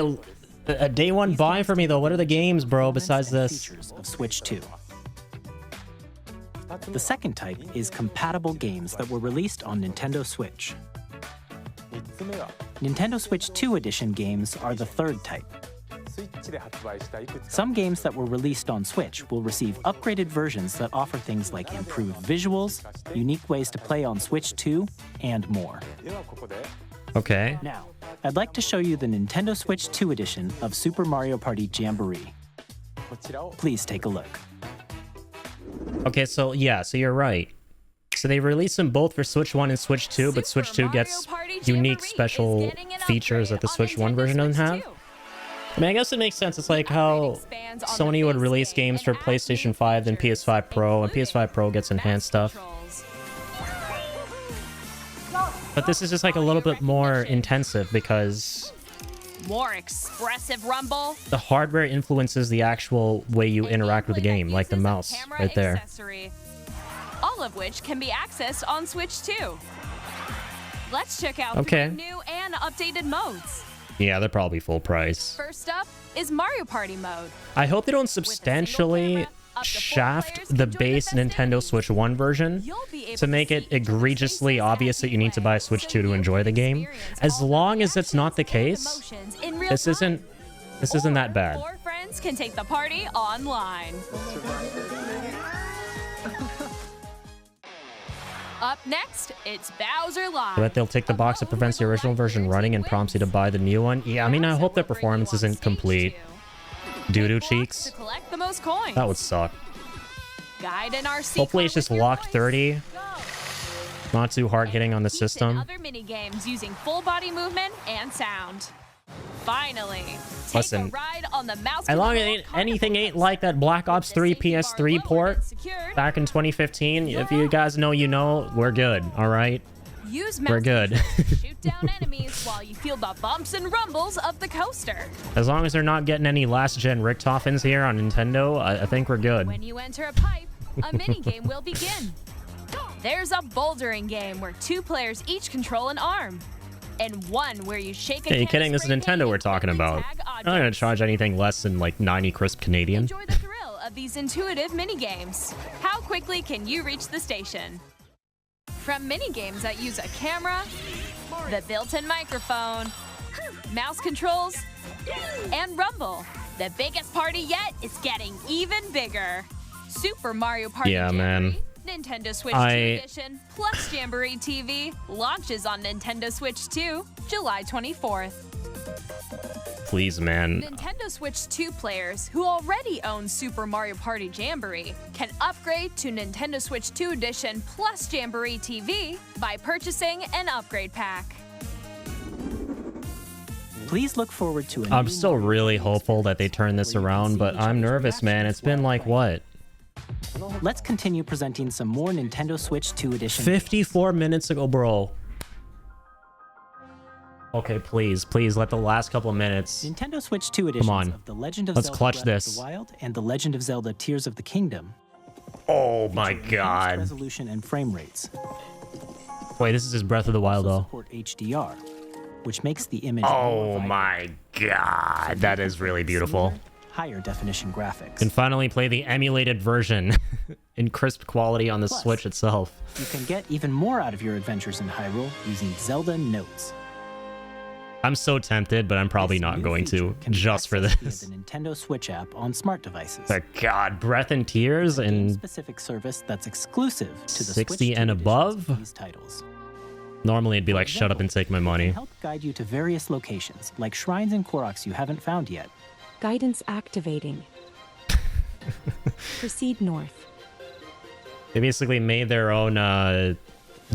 a day one buy for me, though. What are the games, bro, besides and this? Features of Switch 2. The second type is compatible games that were released on Nintendo Switch. Nintendo Switch 2 Edition games are the third type. Some games that were released on Switch will receive upgraded versions that offer things like improved visuals, unique ways to play on Switch 2, and more. Okay. Now, I'd like to show you the Nintendo Switch 2 edition of Super Mario Party Jamboree. Please take a look. Okay, so yeah, so you're right. So they released them both for Switch 1 and Switch 2, but Switch 2 gets unique special features that the Switch 1 version doesn't have. I mean, I guess it makes sense. It's like how Sony would release games for PlayStation 5 and PS5 Pro, and PS5 Pro gets enhanced stuff. But this is just like a little bit more intensive because More expressive rumble. the hardware influences the actual way you interact with the game, like the mouse right there. Accessory, all of which can be accessed on Switch 2. Let's check out 3 new and updated modes. Yeah, they're probably full price. First up is Mario Party mode. I hope they don't substantially shaft the base Nintendo Switch 1 version to make it egregiously obvious that you need to buy Switch 2 to enjoy the game. As long as it's not the case, this isn't that bad. 4 friends can take the party online. Up next, it's Bowser Live. I bet they'll take the box that prevents the original version running and prompts you to buy the new one. Yeah, I mean, I hope the performance isn't complete doo-doo cheeks. To collect the most coins. That would suck. Guide an RC Hopefully it's just locked 30. Not too hard hitting on the system. Other mini games using full body movement and sound. Finally, take a ride on the mouse. As long as anything ain't like that Black Ops 3 PS3 port back in 2015, if you guys know, you know, we're good, all right? We're good. Shoot down enemies while you feel the bumps and rumbles of the coaster. As long as they're not getting any last-gen Richtoffens here on Nintendo, I think we're good. When you enter a pipe, a mini game will begin. There's a bouldering game where 2 players each control an arm. And one where you shake a Are you kidding? This is Nintendo we're talking about. I'm not going to charge anything less than like 90 crisp Canadian. Enjoy the thrill of these intuitive mini games. How quickly can you reach the station? From mini games that use a camera, the built-in microphone, mouse controls, and rumble, the biggest party yet is getting even bigger. Super Mario Party man. Nintendo Switch 2 Edition plus Jamboree TV launches on Nintendo Switch 2 July 24th. Please, man. Nintendo Switch 2 players who already own Super Mario Party Jamboree can upgrade to Nintendo Switch 2 Edition plus Jamboree TV by purchasing an upgrade pack. Please look forward to I'm still really hopeful that they turn this around, but I'm nervous, man. It's been like, what? Let's continue presenting some more Nintendo Switch 2 Edition. 54 minutes ago, bro. Okay, please let the last couple of minutes. Nintendo Switch 2 editions of The Legend of Zelda clutch Breath this. of the Wild and The Legend of Zelda Tears of the Kingdom. Oh my god. Resolution and frame rates. Wait, this is his Breath of the Wild, though. Support HDR, which makes the image Oh my god, that is really beautiful. Higher definition graphics. And finally play the emulated version in crisp quality on the Switch itself. You can get even more out of your adventures in Hyrule using Zelda Notes. I'm so tempted, but I'm probably not going to, just for this. Via the Nintendo Switch app on smart devices. But god, Breath and Tears and specific service that's exclusive to the 60 Switch and above. These titles. Normally it'd be like, shut up and take my money. Help guide you to various locations, like shrines and Koroks you haven't found yet. Guidance activating. Proceed north. They basically made their own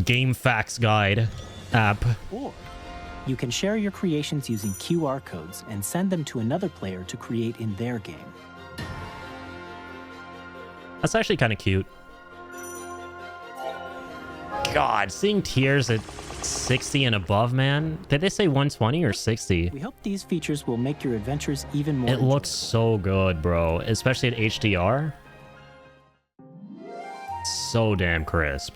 game facts guide app. Or you can share your creations using QR codes and send them to another player to create in their game. That's actually kind of cute. God, seeing tiers at 60 and above, man. Did they say 120 or 60? We hope these features will make your adventures even more It looks so good, bro. Especially at HDR. So damn crisp.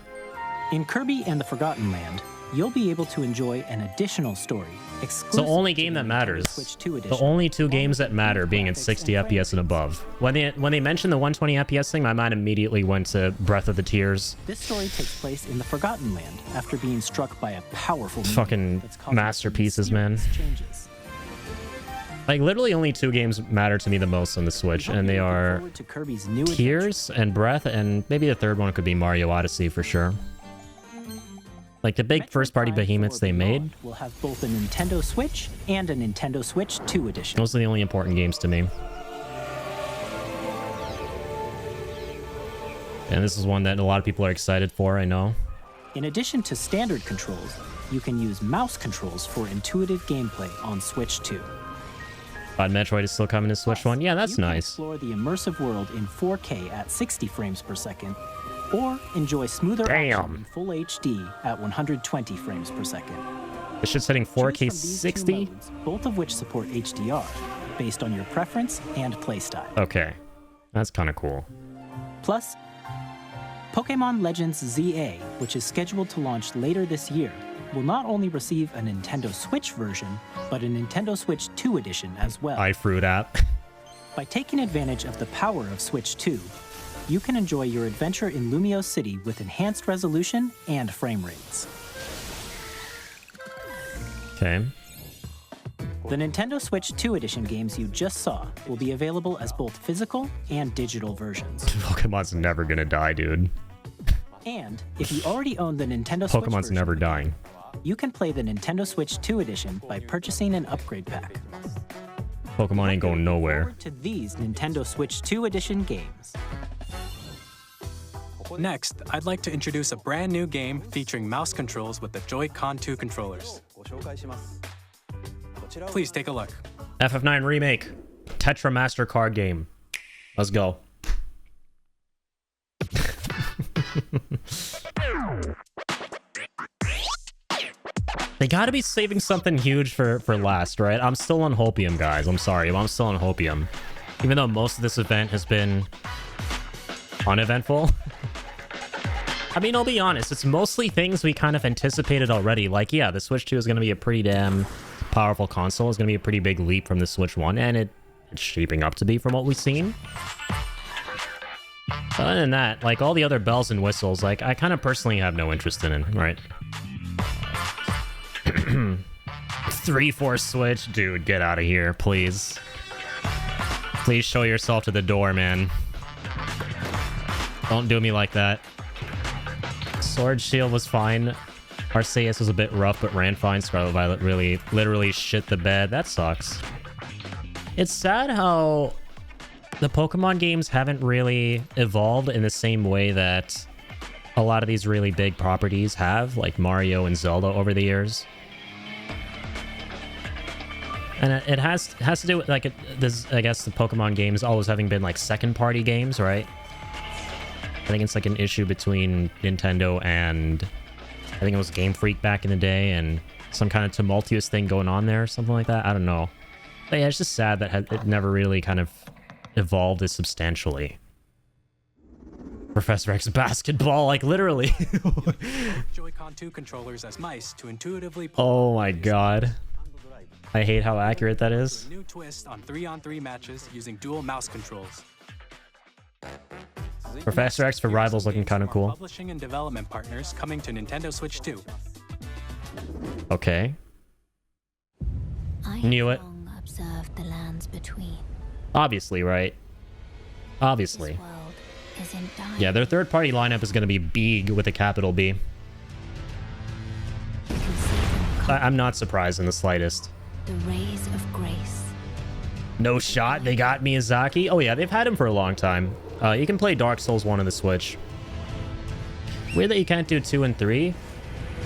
In Kirby and the Forgotten Land, you'll be able to enjoy an additional story. It's the only game that matters. The only two games that matter being at 60 FPS and above. When they mentioned the 120 FPS thing, my mind immediately went to Breath of the Tears. This story takes place in the Forgotten Land after being struck by a powerful fucking masterpieces, man. Changes. Like, literally only two games matter to me the most on the Switch, and they are Tears and Breath, and maybe the third one could be Mario Odyssey for sure. Like, the big first-party behemoths they made. We'll have both a Nintendo Switch and a Nintendo Switch 2 edition. Those are the only important games to me. And this is one that a lot of people are excited for, I know. In addition to standard controls, you can use mouse controls for intuitive gameplay on Switch 2. Metroid is still coming to Switch 1? Yeah, that's nice. Explore the immersive world in 4K at 60 frames per second, or enjoy smoother action in full HD at 120 frames per second. This shit's hitting 4K 60? Modes, both of which support HDR, based on your preference and playstyle. Okay, that's kind of cool. Plus, Pokémon Legends ZA, which is scheduled to launch later this year, will not only receive a Nintendo Switch version, but a Nintendo Switch 2 edition as well. iFruit app. By taking advantage of the power of Switch 2, you can enjoy your adventure in Lumio City with enhanced resolution and frame rates. Okay. The Nintendo Switch 2 edition games you just saw will be available as both physical and digital versions. Pokemon's never gonna die, dude. And if you already own the Nintendo Switch Pokemon's version, never dying. you can play the Nintendo Switch 2 edition by purchasing an upgrade pack. Pokemon ain't going nowhere. Forward to these Nintendo Switch 2 edition games. Next, I'd like to introduce a brand new game featuring mouse controls with the Joy-Con 2 controllers. Please take a look. FF9 Remake. Tetra Master card game. Let's go. They gotta be saving something huge for last, right? I'm still on Hopium, guys. I'm sorry, I'm still on Hopium. Even though most of this event has been uneventful. I mean, I'll be honest, it's mostly things we kind of anticipated already. Like, yeah, the Switch 2 is going to be a pretty damn powerful console. It's going to be a pretty big leap from the Switch 1, and it's shaping up to be from what we've seen. But other than that, like, all the other bells and whistles, like, I kind of personally have no interest in it, right? 3-4 Switch? Dude, get out of here, please. Please show yourself to the door, man. Don't do me like that. Sword Shield was fine. Arceus was a bit rough, but ran fine. Scarlet Violet really, literally shit the bed. That sucks. It's sad how the Pokemon games haven't really evolved in the same way that a lot of these really big properties have, like Mario and Zelda over the years. And it has to do with, like, this, I guess the Pokemon games always having been, like, second-party games, right? I think it's, like, an issue between Nintendo and, I think it was Game Freak back in the day, and some kind of tumultuous thing going on there, or something like that. I don't know. But yeah, it's just sad that it never really kind of evolved as substantially. Professor X basketball, like, literally. Joy-Con 2 controllers as mice to intuitively Oh my god. I hate how accurate that is. New twist on 3-on-3 matches using dual mouse controls. Professor X for Rivals looking kind of cool. Publishing and development partners coming to Nintendo Switch 2. Okay. Knew it. Observed the lands between. Obviously, right? Obviously. Yeah, their third-party lineup is going to be big with a capital B. I'm not surprised in the slightest. The rays of grace. No shot. They got Miyazaki. Oh yeah, they've had him for a long time. You can play Dark Souls 1 on the Switch. Weird that you can't do 2 and 3.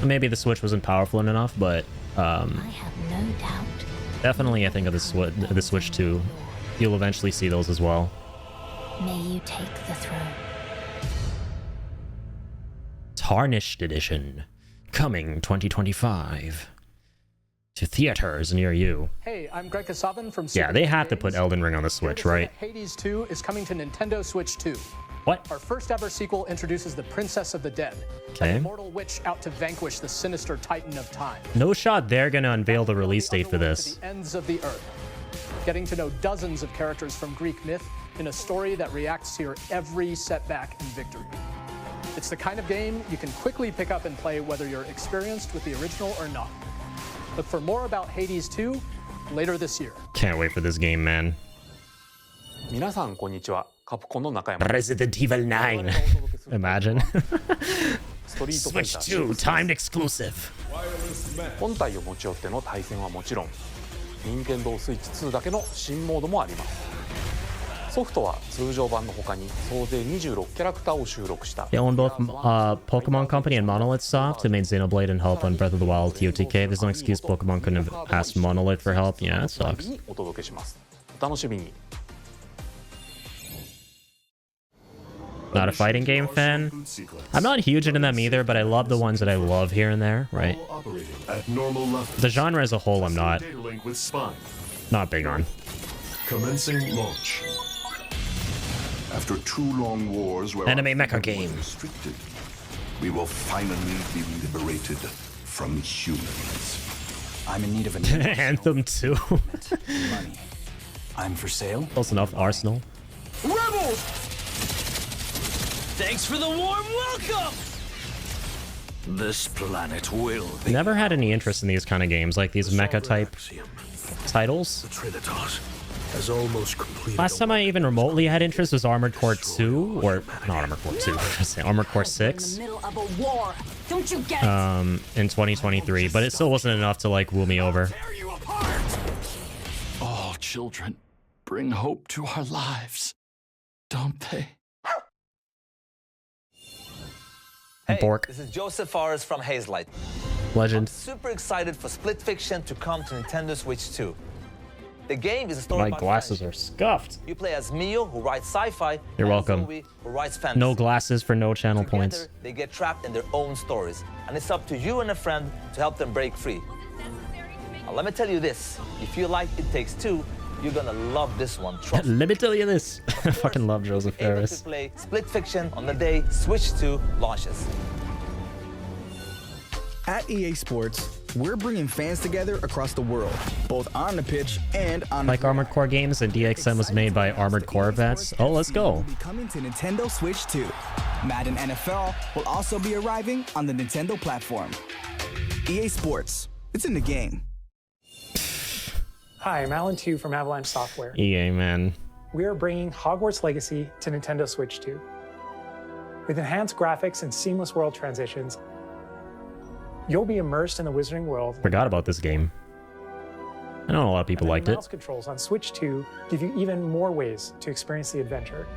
Maybe the Switch wasn't powerful enough, but I have no doubt. Definitely, I think of the Switch 2. You'll eventually see those as well. May you take the throne. Tarnished Edition, coming 2025 to theaters near you. Hey, I'm Greg Kasavin from Yeah, they have to put Elden Ring on the Switch, right? Hades 2 is coming to Nintendo Switch 2. What? Our first ever sequel introduces the Princess of the Dead, Okay. an immortal witch out to vanquish the sinister Titan of Time. No shot they're gonna unveil the release date for this. To the ends of the earth, getting to know dozens of characters from Greek myth in a story that reacts to your every setback and victory. It's the kind of game you can quickly pick up and play whether you're experienced with the original or not. Look for more about Hades 2 later this year. Can't wait for this game, man. 皆さんこんにちは。カプコンの中山。 Resident Evil 9. Imagine. Switch 2 timed exclusive. 本体を持ち寄っての対戦はもちろん、任天堂スイッチ2だけの新モードもあります。ソフトは通常版の他に総勢26キャラクターを収録した。 They own both Pokemon Company and Monolith Soft, who made Xenoblade and help on Breath of the Wild TOTK. There's no excuse Pokemon couldn't have asked Monolith for help. Yeah, that sucks. お届けします。お楽しみに。 Not a fighting game fan. I'm not huge into them either, but I love the ones that I love here and there, right? The genre as a whole, I'm not big on. Commencing launch. After 2 long wars where Anime our mecha freedom game. was restricted, we will finally be liberated from humans. I'm in need of a new Anthem 2. money. I'm for sale. Close enough, Arsenal. Rebels! Thanks for the warm welcome! This planet will be... Never had any interest in these kind of games, like these mecha type titles. The Trinitas has almost completed. Last time I even remotely had interest was Armored Core 2, or not Armored Core 2, I should say Armored Core 6. Middle of a war. Don't you get In 2023, but it still wasn't enough to like woo me over. All children bring hope to our lives, don't they? Hey, Bork. this is Joseph Fares from Hazelight. Legend. I'm super excited for Split Fiction to come to Nintendo Switch 2. The game is a story My about glasses friendship. are scuffed. You play as Mio, who writes sci-fi, You're and welcome. Zoe, who writes fantasy. No glasses for no channel Together, points. they get trapped in their own stories, and it's up to you and a friend to help them break free. Now, let me tell you this: if you like It Takes Two, you're gonna love this one. Trust me. Let me tell you this. I fucking love Joseph Able to Fares. play Split Fiction on the day Switch 2 launches. At EA Sports, we're bringing fans together across the world, both on the pitch and on Like Armored Core games, and DXM was made by Armored Core vets. Oh, let's go. will be coming to Nintendo Switch 2. Madden NFL will also be arriving on the Nintendo platform. EA Sports, it's in the game. Hi, I'm Alan Tu from Avalanche Software. EA, man. We are bringing Hogwarts Legacy to Nintendo Switch 2. With enhanced graphics and seamless world transitions, you'll be immersed in the Wizarding World. Forgot about this game. I know a lot of people liked it. Mouse controls on Switch 2 give you even more ways to experience the adventure.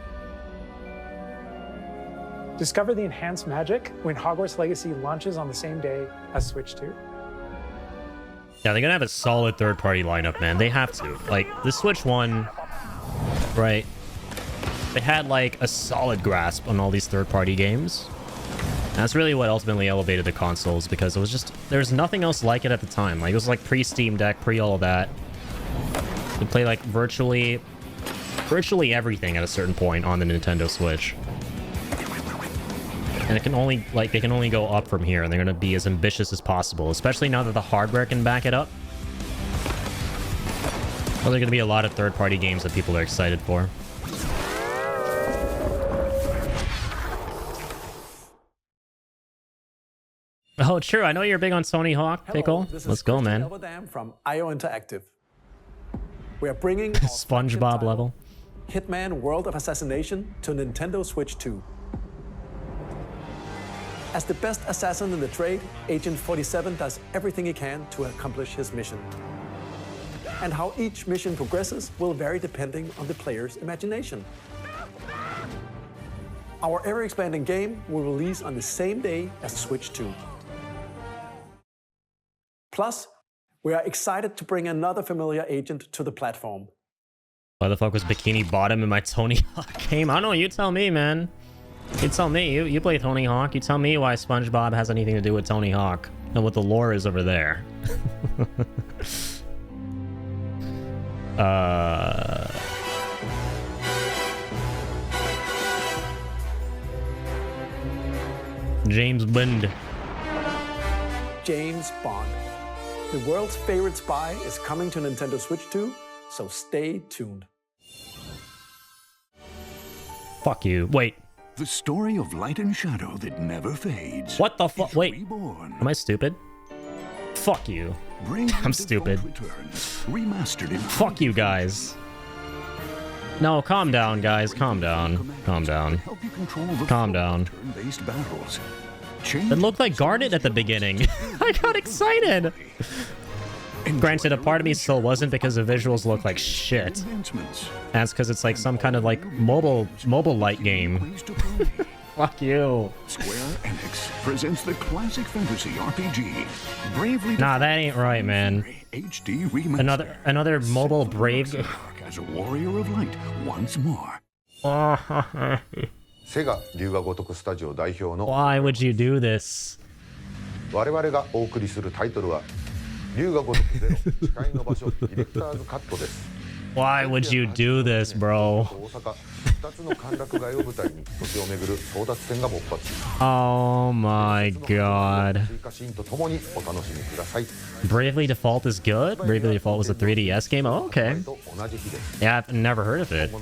Discover the enhanced magic when Hogwarts Legacy launches on the same day as Switch 2. Yeah, they're gonna have a solid third-party lineup, man. They have to. Like, the Switch 1, right? They had, like, a solid grasp on all these third-party games. That's really what ultimately elevated the consoles, because it was just... There's nothing else like it at the time. Like, it was, like, pre-Steam Deck, pre-all of that. You play, like, virtually everything at a certain point on the Nintendo Switch. And it can only, like, they can only go up from here, and they're gonna be as ambitious as possible, especially now that the hardware can back it up. Well, there are gonna be a lot of third-party games that people are excited for. Oh, true. I know you're big on Tony Hawk, Pickle. Let's go, man. Elverdam from IO Interactive. We are bringing SpongeBob level. Hitman World of Assassination to Nintendo Switch 2. As the best assassin in the trade, Agent 47 does everything he can to accomplish his mission. And how each mission progresses will vary depending on the player's imagination. Our ever-expanding game will release on the same day as Switch 2. Plus, we are excited to bring another familiar agent to the platform. Why the fuck was Bikini Bottom in my Tony Hawk game? I don't know, you tell me, man. You tell me. You play Tony Hawk. You tell me why SpongeBob has anything to do with Tony Hawk and what the lore is over there. James Bond. James Bond. The world's favorite spy is coming to Nintendo Switch 2, so stay tuned. Fuck you. Wait. The story of light and shadow that never fades. What the fuck? Wait. Am I stupid? Fuck you. I'm stupid. Remastered in Fuck you guys. No, calm down, guys. Calm down. Calm down. Calm down. It looked like Garnet at the beginning. I got excited. Granted, a part of me still wasn't because the visuals look like shit. That's because it's like some kind of like mobile light game. Fuck you. Square Enix presents the classic fantasy RPG. Bravely. Nah, that ain't right, man. HD remaster. Another mobile Brave. As a warrior of light once more. Why would you do this? Why would you do this, bro? Oh my god. Bravely Default is good? Bravely Default was a 3DS game? Oh, okay. Yeah, I've never heard of it.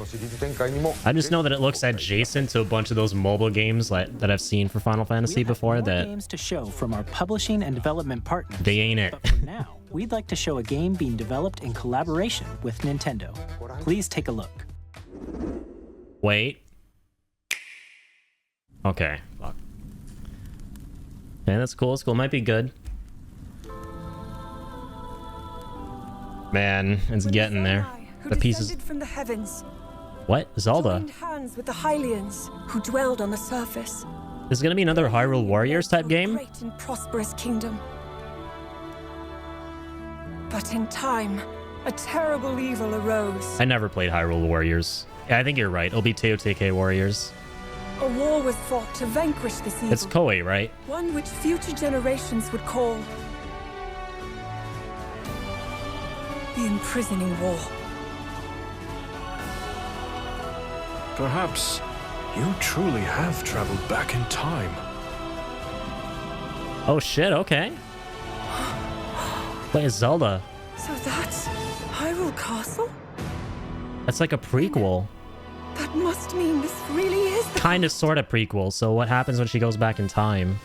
I just know that it looks adjacent to a bunch of those mobile games that I've seen for Final Fantasy before that... games to show from our publishing and development partners. They ain't it. But for now, we'd like to show a game being developed in collaboration with Nintendo. Please take a look. Wait. Okay. Fuck. Man, that's cool. It's cool. Might be good. Man, it's getting there. The pieces. From the heavens. What? Zelda? Joined hands with the Hylians, who dwelled on the surface. This is gonna be another Hyrule Warriors type game? Great and prosperous kingdom. But in time, a terrible evil arose. I never played Hyrule Warriors. Yeah, I think you're right. It'll be TOTK Warriors. A war was fought to vanquish this evil. It's Koei, right? One which future generations would call the Imprisoning War. Perhaps you truly have traveled back in time. Oh shit, okay. Play as Zelda. So that's Hyrule Castle? That's like a prequel. That must mean this really is the... Kind of, sort of prequel. So what happens when she goes back in time?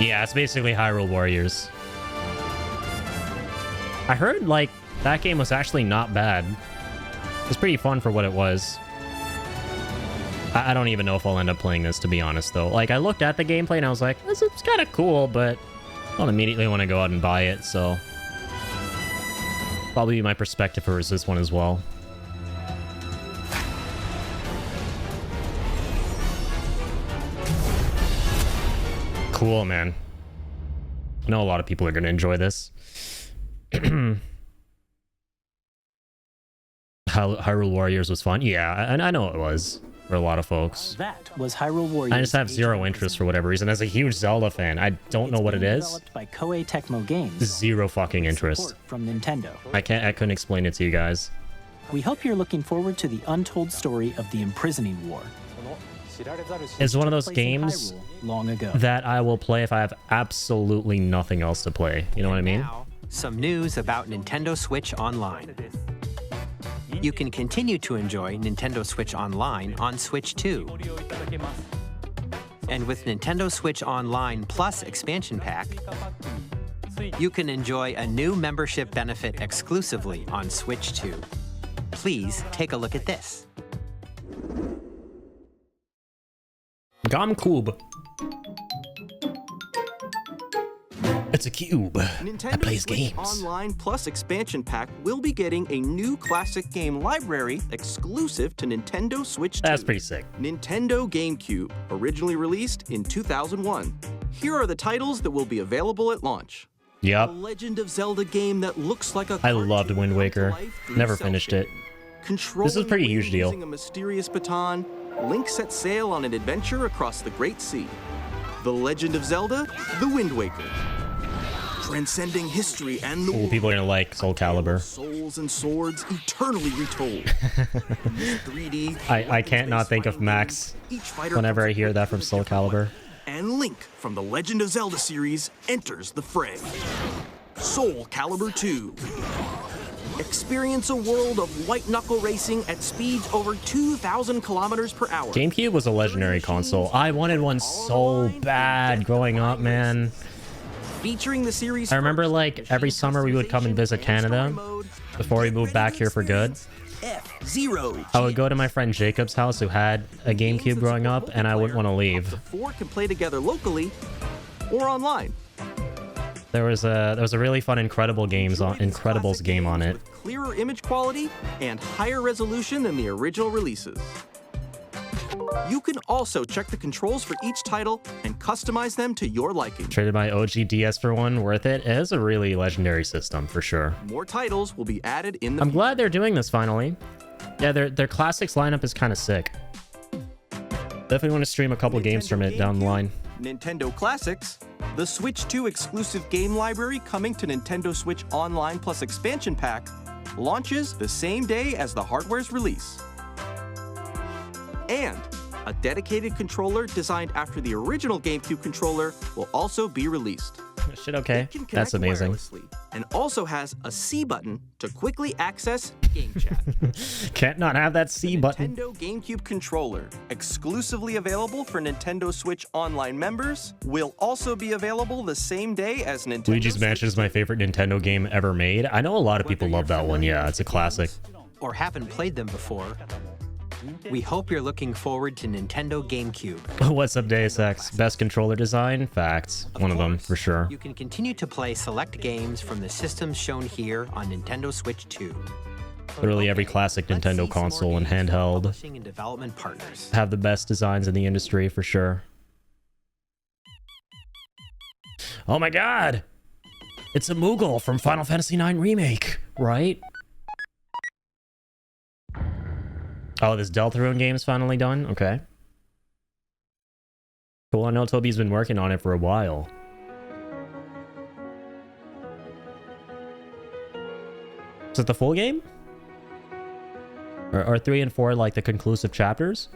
Yeah, it's basically Hyrule Warriors. I heard, like, that game was actually not bad. It was pretty fun for what it was. I don't even know if I'll end up playing this, to be honest, though. Like, I looked at the gameplay and I was like, it's kind of cool, but I don't immediately want to go out and buy it, so... Probably my perspective for this one as well. Cool, man. I know a lot of people are going to enjoy this. Hyrule Warriors was fun. Yeah, I know it was for a lot of folks. That was Hyrule Warriors. I just have zero interest for whatever reason. As a huge Zelda fan, I don't know what it is. Developed by Koei Tecmo Games. Zero fucking interest. From Nintendo. I couldn't explain it to you guys. We hope you're looking forward to the untold story of the Imprisoning War. It's one of those games long ago that I will play if I have absolutely nothing else to play. You know what I mean? Now, some news about Nintendo Switch Online. You can continue to enjoy Nintendo Switch Online on Switch 2. And with Nintendo Switch Online Plus Expansion Pack, you can enjoy a new membership benefit exclusively on Switch 2. Please take a look at this. GameCube. It's a cube that plays Switch games. Online Plus Expansion Pack will be getting a new classic game library exclusive to Nintendo Switch 2. That's pretty sick. Nintendo GameCube, originally released in 2001. Here are the titles that will be available at launch. Yep. A Legend of Zelda game that looks like a I loved Wind Waker. Never finished it. Controlling This is a pretty huge deal. Using a mysterious baton, Link sets sail on an adventure across the Great Sea. The Legend of Zelda: The Wind Waker. Transcending history and the Ooh, people are gonna like Soul Calibur. souls and swords eternally retold. 3D. I can't not think of Max whenever I hear that from Soul Calibur. And Link from the Legend of Zelda series enters the fray. Soul Calibur 2. Experience a world of white-knuckle racing at speeds over 2,000 kilometers per hour. GameCube was a legendary console. I wanted one so bad growing up, man. Featuring the series. I remember like every summer we would come and visit Canada before we moved back here for good. F-Zero. I would go to my friend Jacob's house who had a GameCube growing up, and I wouldn't want to leave. Four can play together locally or online. There was a really fun Incredibles game on it. Clearer image quality and higher resolution than the original releases. You can also check the controls for each title and customize them to your liking. Traded my OG DS for one, worth it. It is a really legendary system for sure. More titles will be added in the I'm glad they're doing this finally. Yeah, their classics lineup is kind of sick. Definitely want to stream a couple games from it down the line. Nintendo Classics, the Switch 2 exclusive game library coming to Nintendo Switch Online Plus Expansion Pack, launches the same day as the hardware's release. And a dedicated controller designed after the original GameCube controller will also be released. Shit, okay. That's amazing. And also has a C button to quickly access Game Chat. Can't not have that C button. Nintendo GameCube controller, exclusively available for Nintendo Switch Online members, will also be available the same day as Nintendo Luigi's Mansion is my favorite Nintendo game ever made. I know a lot of people love that one. Yeah, it's a classic. Or haven't played them before, we hope you're looking forward to Nintendo GameCube. What's up, Deus Ex? Best controller design? Facts. One of them, for sure. You can continue to play select games from the systems shown here on Nintendo Switch 2. Literally every classic Nintendo console and handheld Publishing and development partners. have the best designs in the industry, for sure. Oh my god! It's a Moogle from Final Fantasy IX Remake, right? Oh, this Deltarune game's finally done? Okay. Cool, I know Toby's been working on it for a while. Is it the full game? Are 3 and 4 like the conclusive chapters?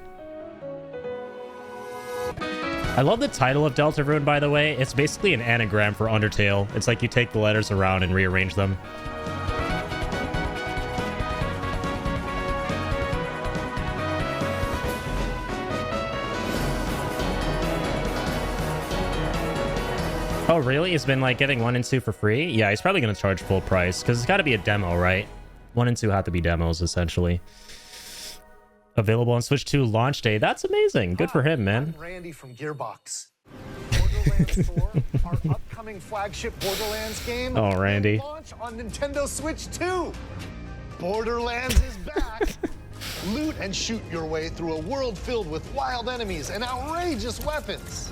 I love the title of Deltarune, by the way. It's basically an anagram for Undertale. It's like you take the letters around and rearrange them. Oh, really? He's been like getting 1 and 2 for free? Yeah, he's probably going to charge full price because it's got to be a demo, right? 1 and 2 have to be demos, essentially. Available on Switch 2 launch day. That's amazing. Good for him, man. I'm Randy from Gearbox. Borderlands 4, our upcoming flagship Borderlands game. Oh, Randy. Launch on Nintendo Switch 2. Borderlands is back. Loot and shoot your way through a world filled with wild enemies and outrageous weapons.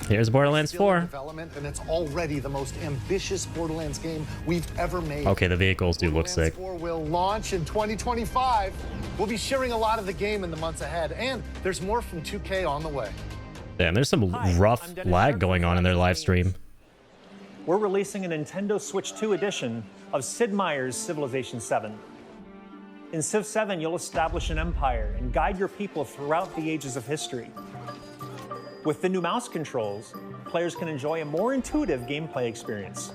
Here's Borderlands 4. Development, and it's already the most ambitious Borderlands game we've ever made. Okay, the vehicles do look sick. 4 will launch in 2025. We'll be sharing a lot of the game in the months ahead, and there's more from 2K on the way. Damn, there's some rough lag going on in their live stream. We're releasing a Nintendo Switch 2 edition of Sid Meier's Civilization 7. In Civ 7, you'll establish an empire and guide your people throughout the ages of history. With the new mouse controls, players can enjoy a more intuitive gameplay experience.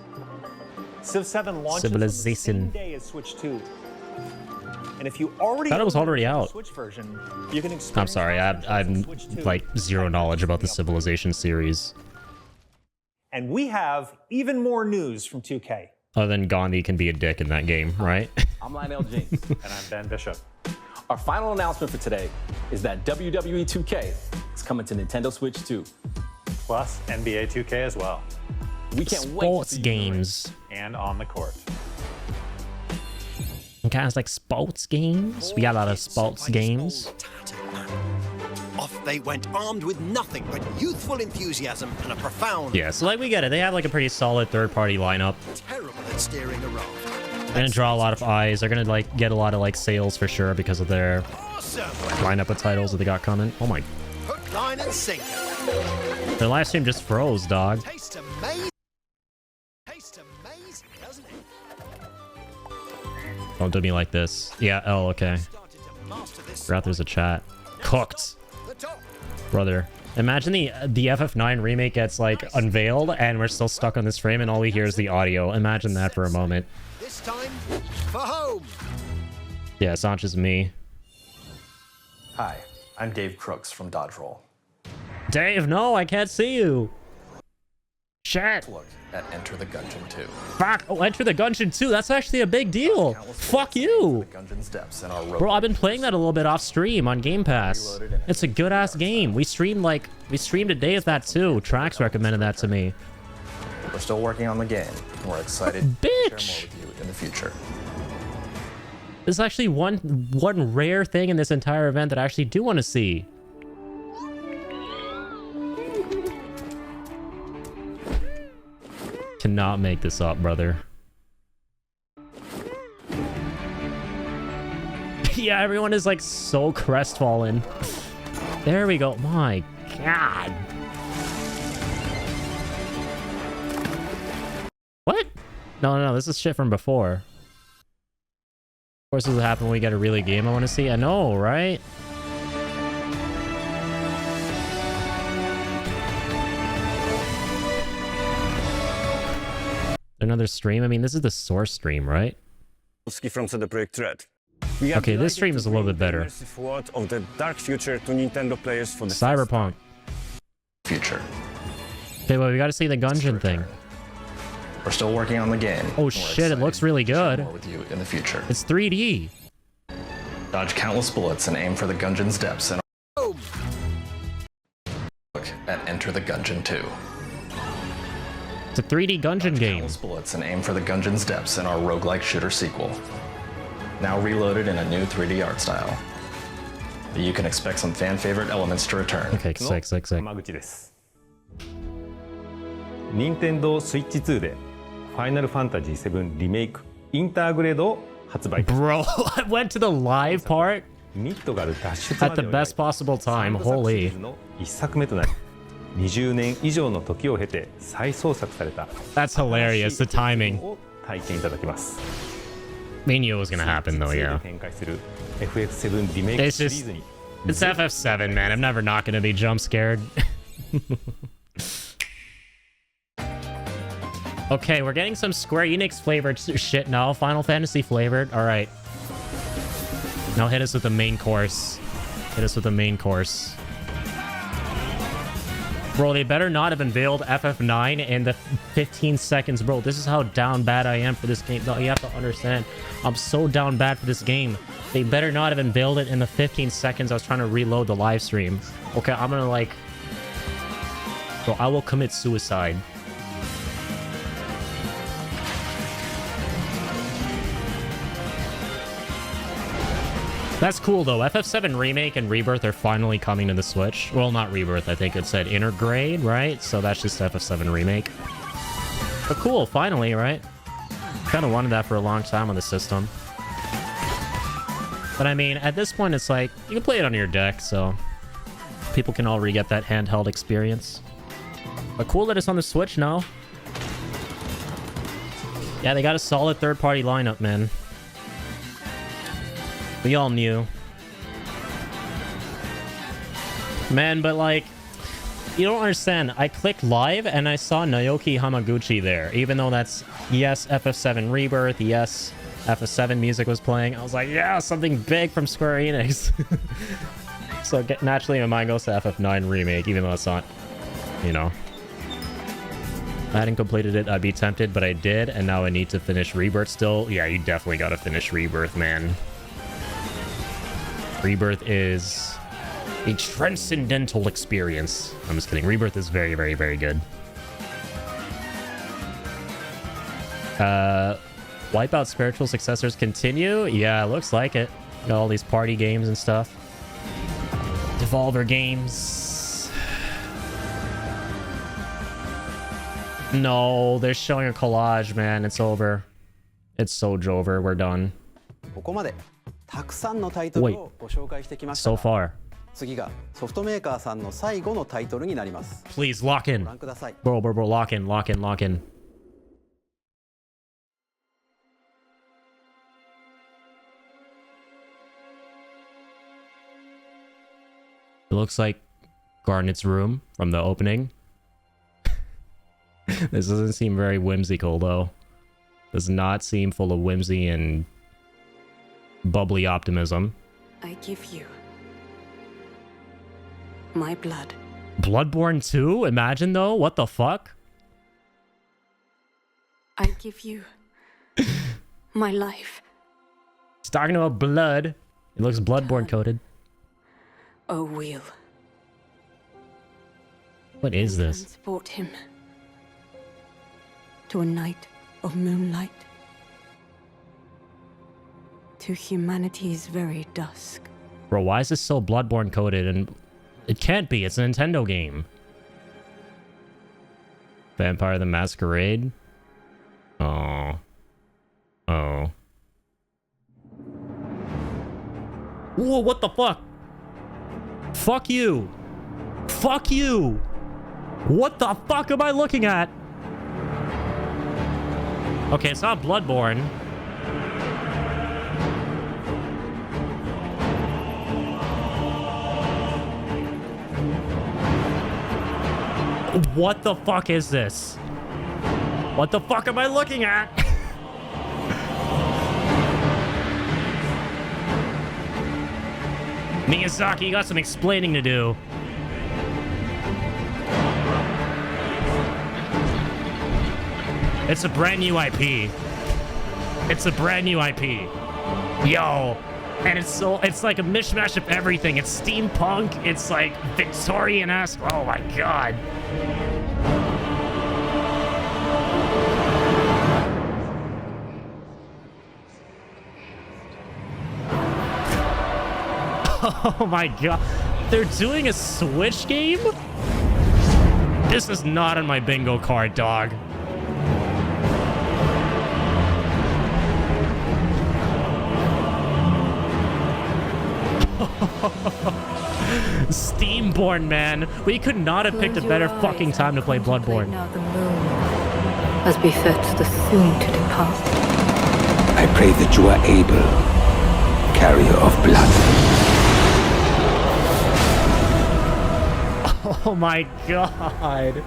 Civ 7 launches on the same day as Switch 2. And if you already thought it was already out. Switch version, you can experience I'm sorry, I'm like zero knowledge about the Civilization series. And we have even more news from 2K. Other than Gandhi can be a dick in that game, right? I'm Lionel James. And I'm Ben Bishop. Our final announcement for today is that WWE 2K is coming to Nintendo Switch 2. Plus NBA 2K as well. We can't wait to see Sports games. And on the court. Guys like sports games. We got a lot of sports games. Off they went, armed with nothing but youthful enthusiasm and a profound... Yeah, so like we get it. They have like a pretty solid third-party lineup. Terrible at steering a raft. They're gonna draw a lot of eyes. They're gonna like get a lot of like sales for sure because of their lineup of titles that they got coming. Oh my. Hook, line, and sinker. Their live stream just froze, dog. Tastes amazing. Tastes amazing, doesn't it? Don't do me like this. Yeah, oh, okay. Forgot there's a chat. Cooked. Brother. Imagine the FF9 remake gets like unveiled and we're still stuck on this frame and all we hear is the audio. Imagine that for a moment. This time for home. Yeah, it's not just me. Hi, I'm Dave Crooks from Dodge Roll. Dave, no, I can't see you. Shit. Look at Enter the Gungeon 2. Fuck. Oh, Enter the Gungeon 2. That's actually a big deal. Fuck you. Bro, I've been playing that a little bit off stream on Game Pass. It's a good ass game. We streamed a day of that too. Trax recommended that to me. We're still working on the game. And we're excited to share more with you in the future. There's actually one rare thing in this entire event that I actually do want to see. Cannot make this up, brother. Yeah, everyone is like so crestfallen. There we go. My God. What? No, this is shit from before. Of course, this will happen when we get a really game I want to see. I know, right? Another stream? I mean, this is the source stream, right? From CD Projekt Red. Okay, this stream is a little bit better. Of the dark future to Nintendo players for the Cyberpunk. Future. Okay, well, we gotta see the Gungeon thing. We're still working on the game. Oh shit, it looks really good. More with you in the future. It's 3D. Dodge countless bullets and aim for the Gungeon's depths and look at Enter the Gungeon 2. It's a 3D Gungeon game. Bullets and aim for the Gungeon's depths in our roguelike shooter sequel. Now reloaded in a new 3D art style. You can expect some fan favorite elements to return. Okay, sick. Yamaguchi です。Nintendo Switch 2で Final Fantasy 7 Remake インターグレードを発売。 Bro, I went to the live part at the best possible time. Holy. 1作目となり20年以上の時を経て再創作された That's hilarious, the timing. を体験いただきます。 We knew it was gonna happen though, yeah. FF7 リメイク It's シリー just, ズに it's FF7, man. I'm never not gonna be jump scared. Okay, we're getting some Square Enix flavored shit now. Final Fantasy flavored. All right. Now hit us with the main course. Hit us with the main course. Bro, they better not have unveiled FF9 in the 15 seconds. Bro, this is how down bad I am for this game. No, you have to understand. I'm so down bad for this game. They better not have unveiled it in the 15 seconds I was trying to reload the live stream. Okay, I'm gonna like... Bro, I will commit suicide. That's cool though. FF7 Remake and Rebirth are finally coming to the Switch. Well, not Rebirth. I think it said Intergrade, right? So that's just FF7 Remake. But cool, finally, right? Kind of wanted that for a long time on the system. But I mean, at this point, it's like, you can play it on your deck, so people can all re-get that handheld experience. But cool that it's on the Switch now. Yeah, they got a solid third-party lineup, man. We all knew. Man, but like, you don't understand. I clicked live and I saw Naoki Hamaguchi there. Even though that's, yes, FF7 Rebirth, yes, FF7 music was playing. I was like, yeah, something big from Square Enix. So naturally my mind goes to FF9 Remake, even though it's not, you know. If I hadn't completed it, I'd be tempted, but I did, and now I need to finish Rebirth still. Yeah, you definitely gotta finish Rebirth, man. Rebirth is a transcendental experience. I'm just kidding. Rebirth is very, very, very good. Wipeout spiritual successors continue? Yeah, it looks like it. Got all these party games and stuff. Devolver games. No, they're showing a collage, man. It's over. It's Sojo over. We're done. ここまでたくさんのタイトルをご紹介してきました So far. 次がソフトメーカーさんの最後のタイトルになります Please lock in. ご覧ください Bro, lock in, lock in, lock in. It looks like Garnet's room from the opening. This doesn't seem very whimsical, though. Does not seem full of whimsy and bubbly optimism. I give you my blood. Bloodborne 2? Imagine, though? What the fuck? I give you my life. He's talking about blood. It looks Bloodborne coated. A wheel. What is this? Transport him to a night of moonlight, to humanity's very dusk. Bro, why is this so Bloodborne coded? And it can't be. It's a Nintendo game. Vampire the Masquerade. Oh. Oh. Whoa, what the fuck? Fuck you. Fuck you. What the fuck am I looking at? Okay, it's not Bloodborne. What the fuck is this? What the fuck am I looking at? Miyazaki, you got some explaining to do. It's a brand new IP. It's a brand new IP. Yo. And it's like a mishmash of everything. It's steampunk. It's like Victorian-esque. Oh my god. Oh my god. They're doing a Switch game? This is not on my bingo card, dog. Steamborn, man. We could not have picked a better fucking time to play Bloodborne. Now the moon, as befits the soon to depart. I pray that you are able, carrier of blood. Oh my god.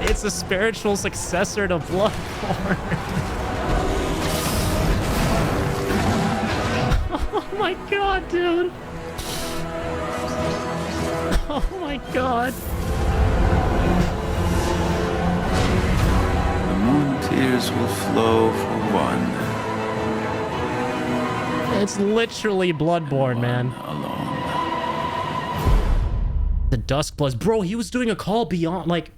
It's a spiritual successor to Bloodborne. Oh my god, dude. Oh my god. The moon tears will flow for one. It's literally Bloodborne, man. Alone. The Duskbloods. Bro, he was doing a call beyond, like...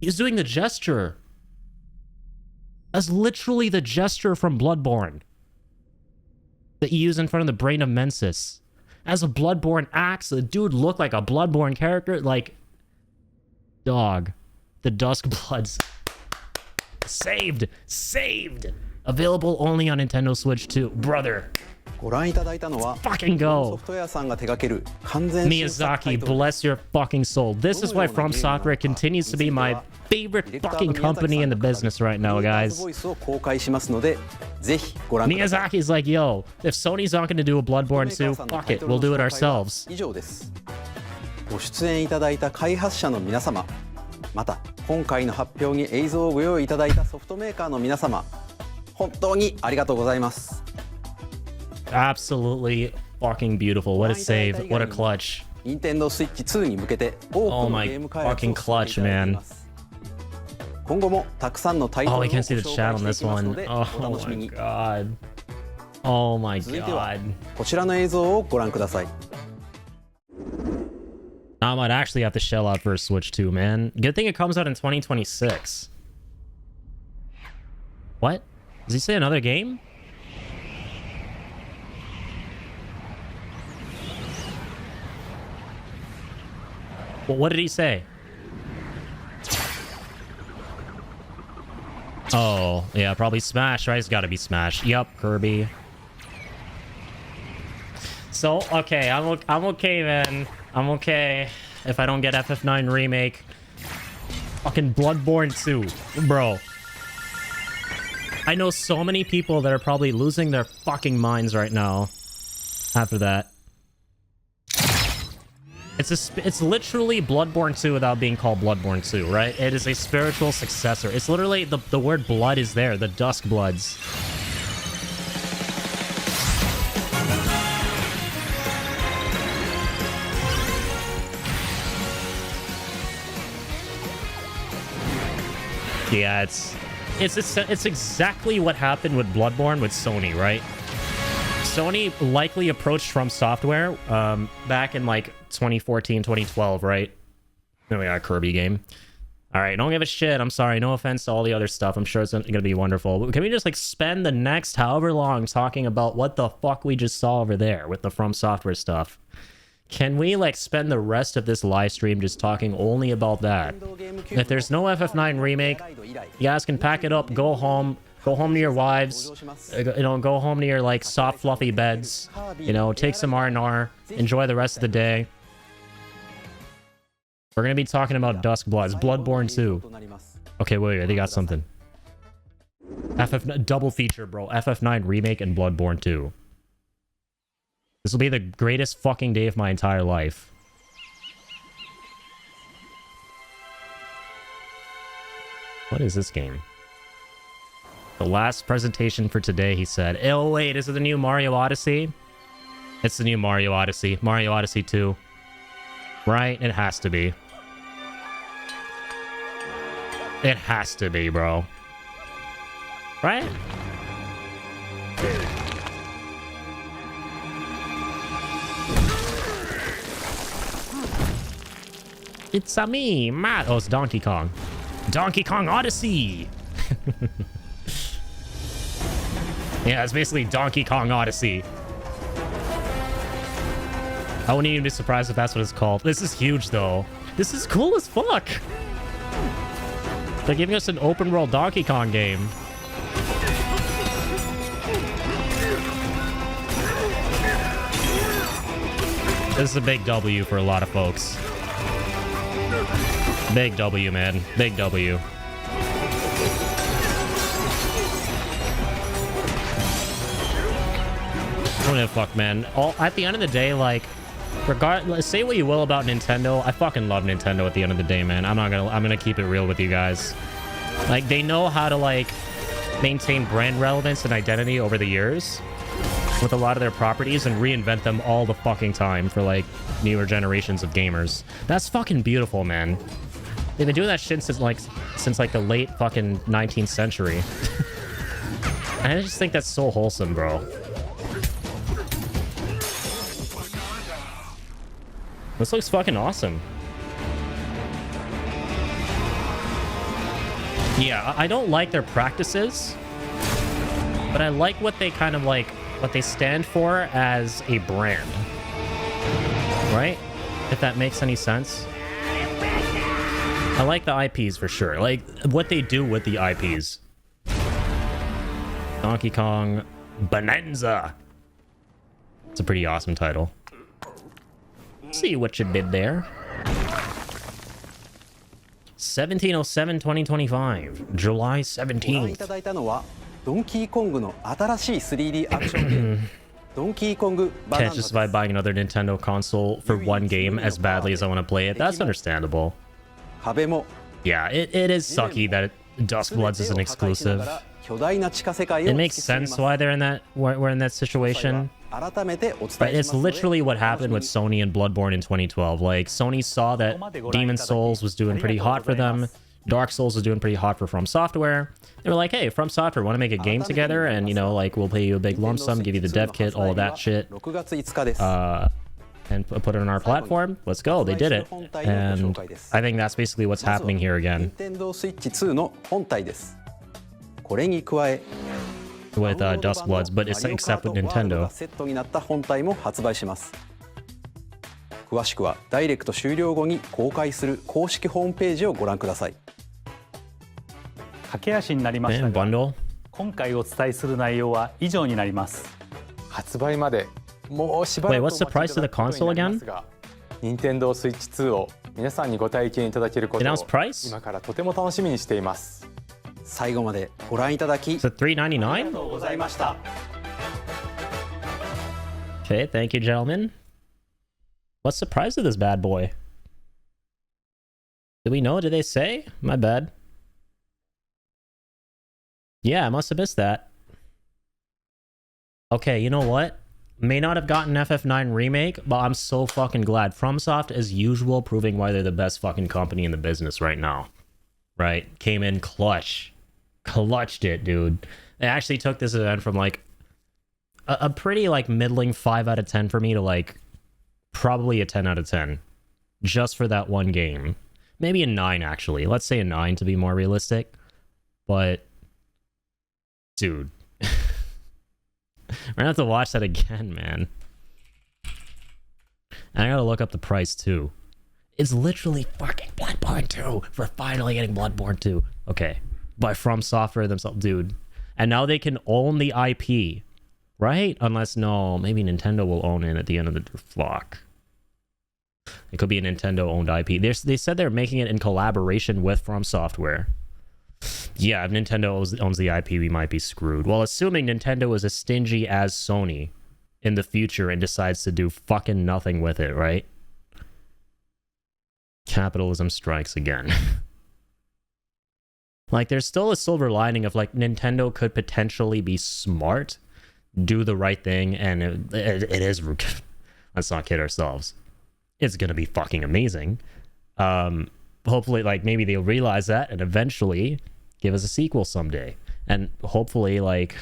He was doing the gesture. That's literally the gesture from Bloodborne. That you use in front of the Brain of Mensis. As a Bloodborne axe, the dude looked like a Bloodborne character. Like, dog. The Duskbloods. Saved. Saved. Available only on Nintendo Switch 2. Brother. ご覧いただいたのは Fucking go. ソフトウェアさんが手掛ける完全新作タ Miyazaki, イトル bless your fucking soul. This is why From Software continues to be my favorite fucking company in the business right now, guys. ボイスを公開しますのでぜひご覧ください Miyazaki's like, yo, if Sony's not gonna do a Bloodborne 2, fuck it, we'll do it ourselves. 以上ですご出演いただいた開発者の皆様また今回の発表に映像をご用意いただいたソフトメーカーの皆様本当にありがとうございます Absolutely fucking beautiful. What a save. What a clutch. Nintendo Switch 2に向けて多くのゲーム開発を進めていただいています今後もたくさんのタイトルを Oh, ご we can see 紹 the 介 chat し on てい this きますの one. で Oh お楽しみ my に god. Oh my 続いては god. こちらの映像をご覧ください I might actually have to shell out for a Switch 2, man. Good thing it comes out in 2026. What? Does he say another game? Well, what did he say? Oh, yeah, probably Smash, right? It's gotta be Smash. Yup, Kirby. So, okay, I'm okay, man. I'm okay if I don't get FF9 Remake. Fucking Bloodborne 2. Bro. I know so many people that are probably losing their fucking minds right now after that. It's literally Bloodborne 2 without being called Bloodborne 2, right? It is a spiritual successor. It's literally, the word blood is there, the Dusk Bloods. Yeah, it's exactly what happened with Bloodborne with Sony, right? Sony likely approached From Software back in like 2014, 2012, right? Then we got a Kirby game. All right, don't give a shit. I'm sorry. No offense to all the other stuff. I'm sure it's gonna be wonderful. But can we just like spend the next however long talking about what the fuck we just saw over there with the From Software stuff? Can we like spend the rest of this live stream just talking only about that? If there's no FF9 remake, you guys can pack it up, go home to your wives, you know, go home to your like soft fluffy beds, you know, take some R&R, enjoy the rest of the day. We're gonna be talking about Dusk Bloods, Bloodborne 2. Okay, wait, they got something. Double feature, bro. FF9 remake and Bloodborne 2. This will be the greatest fucking day of my entire life. What is this game? The last presentation for today, he said. Oh, wait, is it the new Mario Odyssey? It's the new Mario Odyssey. Mario Odyssey 2. Right? It has to be. It has to be, bro. Right? It's me, Matt. Oh, it's Donkey Kong. Donkey Kong Odyssey. Yeah, it's basically Donkey Kong Odyssey. I wouldn't even be surprised if that's what it's called. This is huge, though. This is cool as fuck. They're giving us an open world Donkey Kong game. This is a big W for a lot of folks. Big W, man. Big W. I don't give a fuck, man. At the end of the day, like, regardless, say what you will about Nintendo, I fucking love Nintendo at the end of the day, man. I'm gonna keep it real with you guys. Like, they know how to, like, maintain brand relevance and identity over the years with a lot of their properties and reinvent them all the fucking time for, like, newer generations of gamers. That's fucking beautiful, man. They've been doing that shit since like the late fucking 19th century. And I just think that's so wholesome, bro. This looks fucking awesome. Yeah, I don't like their practices, but I like what they kind of like, what they stand for as a brand. Right? If that makes any sense. I like the IPs for sure. Like, what they do with the IPs. Donkey Kong Bonanza. It's a pretty awesome title. See what you did there. 1707-2025. July 17th. Donkey Kongの新しい 3D アクションゲーム Donkey Kong Can't justify buying another Nintendo console for one game as badly as I want to play it. That's understandable. Yeah, it is sucky that Dusk Bloods is an exclusive. It makes sense why they're in that we're in that situation. But it's literally what happened with Sony and Bloodborne in 2012. Like, Sony saw that Demon's Souls was doing pretty hot for them. Dark Souls was doing pretty hot for From Software. They were like, hey, From Software, want to make a game together? And, you know, like, we'll pay you a big lump sum, give you the dev kit, all of that shit. And put it on our platform. Let's go. They did it. And I think that's basically what's happening here again. With Dusk Bloods, but it's except with Nintendo. 詳しくはダイレクト終了後に公開する公式ホームページをご覧ください。駆け足になりましたが、今回お伝えする内容は以上になります。発売までもうしばらくお待ちいただくことになりますが、Nintendo Switch 2を皆さんにご体験いただけることを今からとても楽しみにしています。最後までご覧いただきありがとうございました。Okay, thank you, gentlemen. What's the price of this bad boy? Do we know? Did they say? My bad. Yeah, I must have missed that. Okay, you know what? May not have gotten FF9 remake, but I'm so fucking glad. FromSoft, as usual, proving why they're the best fucking company in the business right now. Right? Came in clutch. Clutched it, dude. They actually took this event from like a pretty like middling 5 out of 10 for me to like probably a 10 out of 10 just for that one game. Maybe a 9 actually. Let's say a 9 to be more realistic. But dude, we're gonna have to watch that again, man. And I gotta look up the price too. It's literally fucking Bloodborne 2 for finally getting Bloodborne 2. Okay, by From Software themselves, dude. And now they can own the IP. Right? Unless, no, maybe Nintendo will own it at the end of the fuck. It could be a Nintendo-owned IP. They said they're making it in collaboration with From Software. Yeah, if Nintendo owns the IP, we might be screwed. Well, assuming Nintendo is as stingy as Sony in the future and decides to do fucking nothing with it, right? Capitalism strikes again. Like, there's still a silver lining of, like, Nintendo could potentially be smart, do the right thing, and it is, let's not kid ourselves, it's gonna be fucking amazing. Hopefully, like, maybe they'll realize that and eventually give us a sequel someday. And hopefully, like,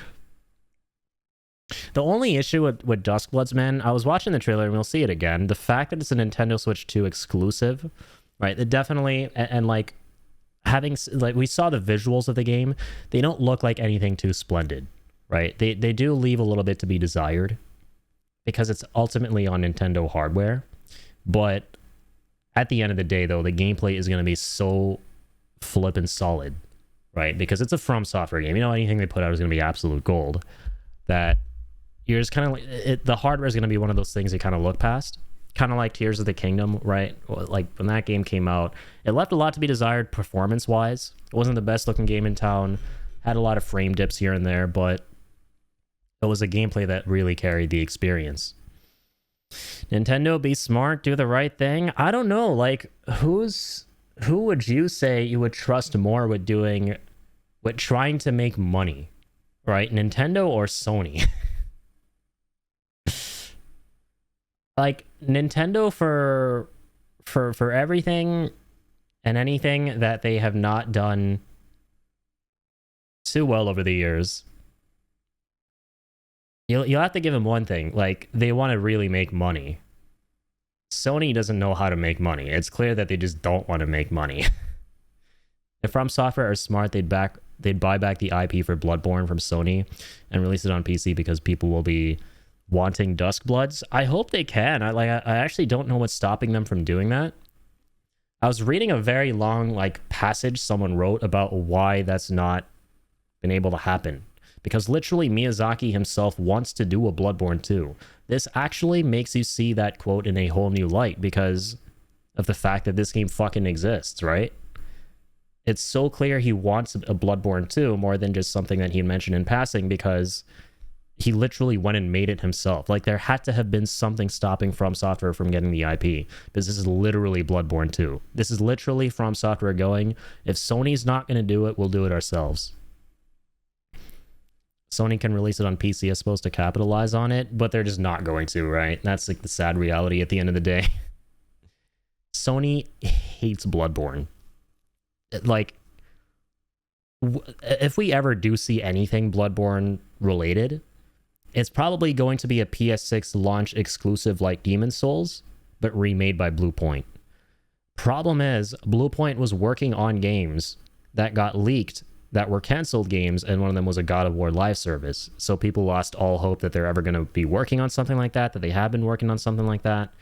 the only issue with Duskbloods, man, I was watching the trailer and we'll see it again, the fact that it's a Nintendo Switch 2 exclusive, right? It definitely, and like, having, like, we saw the visuals of the game, they don't look like anything too splendid. Right, they do leave a little bit to be desired because it's ultimately on Nintendo hardware. But at the end of the day, though, the gameplay is going to be so flippin' solid, right? Because it's a From Software game. You know, anything they put out is going to be absolute gold. That you're just kind of like, the hardware is going to be one of those things you kind of look past. Kind of like Tears of the Kingdom, right? Like when that game came out, it left a lot to be desired performance-wise. It wasn't the best looking game in town. Had a lot of frame dips here and there, but it was a gameplay that really carried the experience. Nintendo, be smart, do the right thing. I don't know, like, who would you say you would trust more with trying to make money, right? Nintendo or Sony? Like, Nintendo for everything and anything that they have not done too well over the years. You'll have to give them one thing, like, they want to really make money. Sony doesn't know how to make money. It's clear that they just don't want to make money. If From Software are smart, they'd buy back the IP for Bloodborne from Sony and release it on PC because people will be wanting Duskbloods. I hope they can. I actually don't know what's stopping them from doing that. I was reading a very long, like, passage someone wrote about why that's not been able to happen. Because literally Miyazaki himself wants to do a Bloodborne 2. This actually makes you see that quote in a whole new light because of the fact that this game fucking exists, right? It's so clear he wants a Bloodborne 2 more than just something that he mentioned in passing because he literally went and made it himself. Like, there had to have been something stopping From Software from getting the IP, because this is literally Bloodborne 2. This is literally From Software going, if Sony's not going to do it, we'll do it ourselves. Sony can release it on PC, I suppose, to capitalize on it, but they're just not going to, right? That's like the sad reality at the end of the day. Sony hates Bloodborne. Like, if we ever do see anything Bloodborne related, it's probably going to be a PS6 launch exclusive like Demon's Souls, but remade by Bluepoint. Problem is, Bluepoint was working on games that got leaked that were canceled games, and one of them was a God of War live service. So people lost all hope that they're ever going to be working on something like that they have been working on something like that,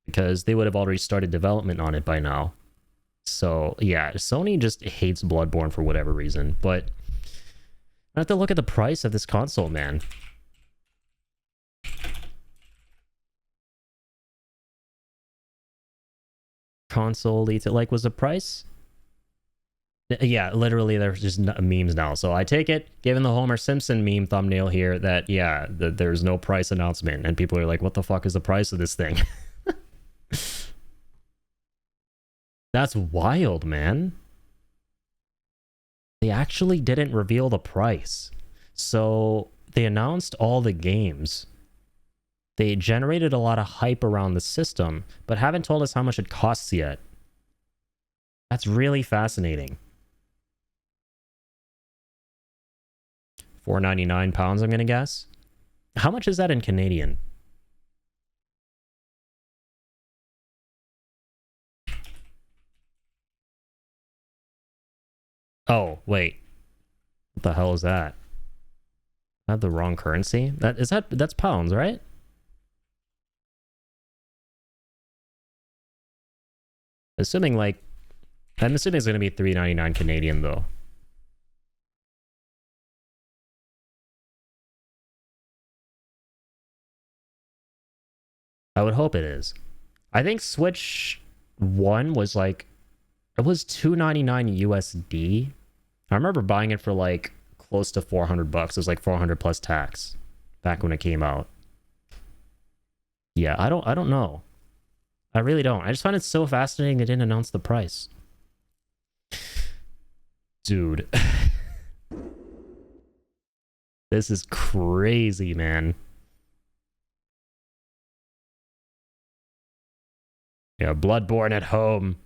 because they would have already started development on it by now. So yeah, Sony just hates Bloodborne for whatever reason. But I have to look at the price of this console, man. Console leads it. Like, was the price? Yeah, literally, there's just memes now. So I take it, given the Homer Simpson meme thumbnail here, that yeah, there's no price announcement, and people are like, "What the fuck is the price of this thing?" That's wild, man. They actually didn't reveal the price. So they announced all the games. They generated a lot of hype around the system, but haven't told us how much it costs yet. That's really fascinating. £4.99, I'm gonna guess. How much is that in Canadian? Oh, wait. What the hell is that? I have the wrong currency? That's pounds, right? I'm assuming it's gonna be $3.99 Canadian though. I would hope it is. I think Switch 1 was like, it was $2.99 USD. I remember buying it for like close to $400. It was like 400 plus tax back when it came out. Yeah, I don't know. I really don't. I just find it so fascinating they didn't announce the price. Dude. This is crazy, man. Yeah, Bloodborne at home.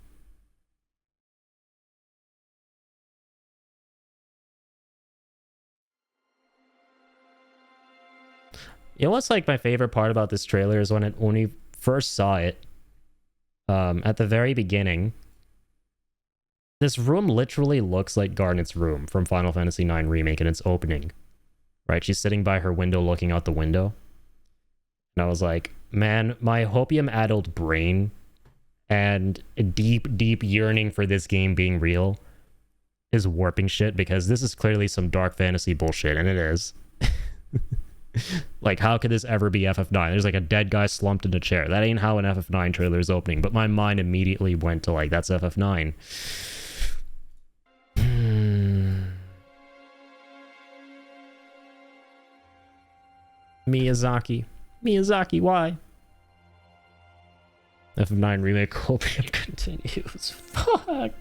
You know what's like my favorite part about this trailer is when we first saw it, at the very beginning, this room literally looks like Garnet's room from Final Fantasy IX Remake in its opening. Right? She's sitting by her window looking out the window. And I was like, man, my hopium-addled brain and a deep, deep yearning for this game being real is warping shit, because this is clearly some dark fantasy bullshit, and it is. Like, how could this ever be FF9? There's like a dead guy slumped in a chair. That ain't how an FF9 trailer is opening, but my mind immediately went to like, that's FF9. Miyazaki, why? FF9 Remake Hopium continues. Fuck.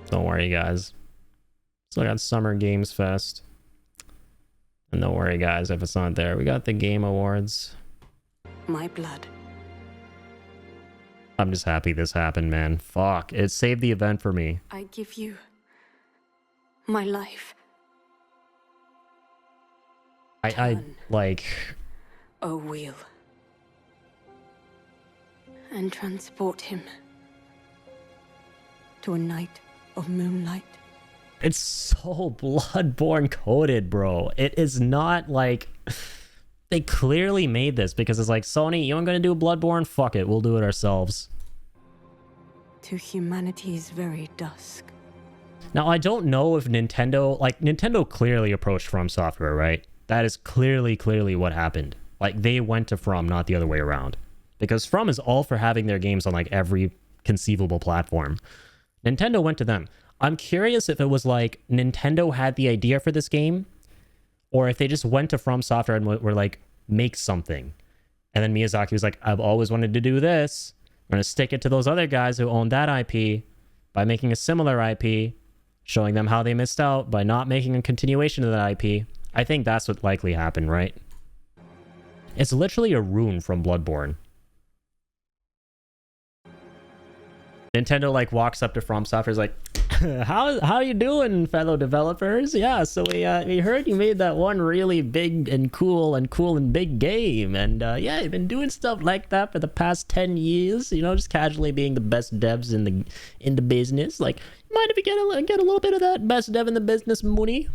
Don't worry, guys. Still got Summer Games Fest. And don't worry, guys, if it's not there. We got the Game Awards. My blood. I'm just happy this happened, man. Fuck. It saved the event for me. I give you my life. I like... O wheel. And transport him to a night of moonlight. It's so Bloodborne coded, bro. It is not like... They clearly made this because it's like, Sony, you ain't gonna do Bloodborne? Fuck it, we'll do it ourselves. To humanity's very dusk. Now, I don't know if Nintendo... Like, Nintendo clearly approached From Software, right? That is clearly what happened. Like, they went to From, not the other way around. Because From is all for having their games on, like, every conceivable platform. Nintendo went to them. I'm curious if it was like Nintendo had the idea for this game, or if they just went to From Software and were like, make something. And then Miyazaki was like, I've always wanted to do this. I'm going to stick it to those other guys who own that IP by making a similar IP, showing them how they missed out by not making a continuation of that IP. I think that's what likely happened, right? It's literally a rune from Bloodborne. Nintendo like walks up to From Software, is like, how you doing, fellow developers? Yeah, so we heard you made that one really big and cool and big game, and yeah, you've been doing stuff like that for the past 10 years, you know, just casually being the best devs in the business. Like, mind if we get a little bit of that best dev in the business money?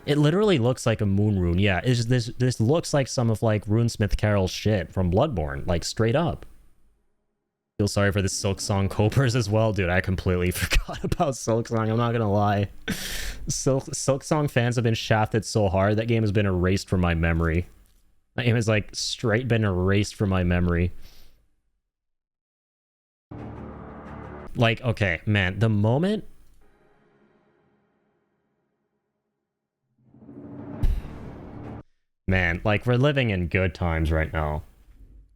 It literally looks like a moon rune. Yeah, this looks like some of like Runesmith Carroll's shit from Bloodborne, like straight up. Feel sorry for the Silksong Copers as well, dude. I completely forgot about Silksong. I'm not gonna lie. Silksong fans have been shafted so hard. That game has been erased from my memory. That game has like straight been erased from my memory. Like, okay, man, the moment... Man, like, we're living in good times right now.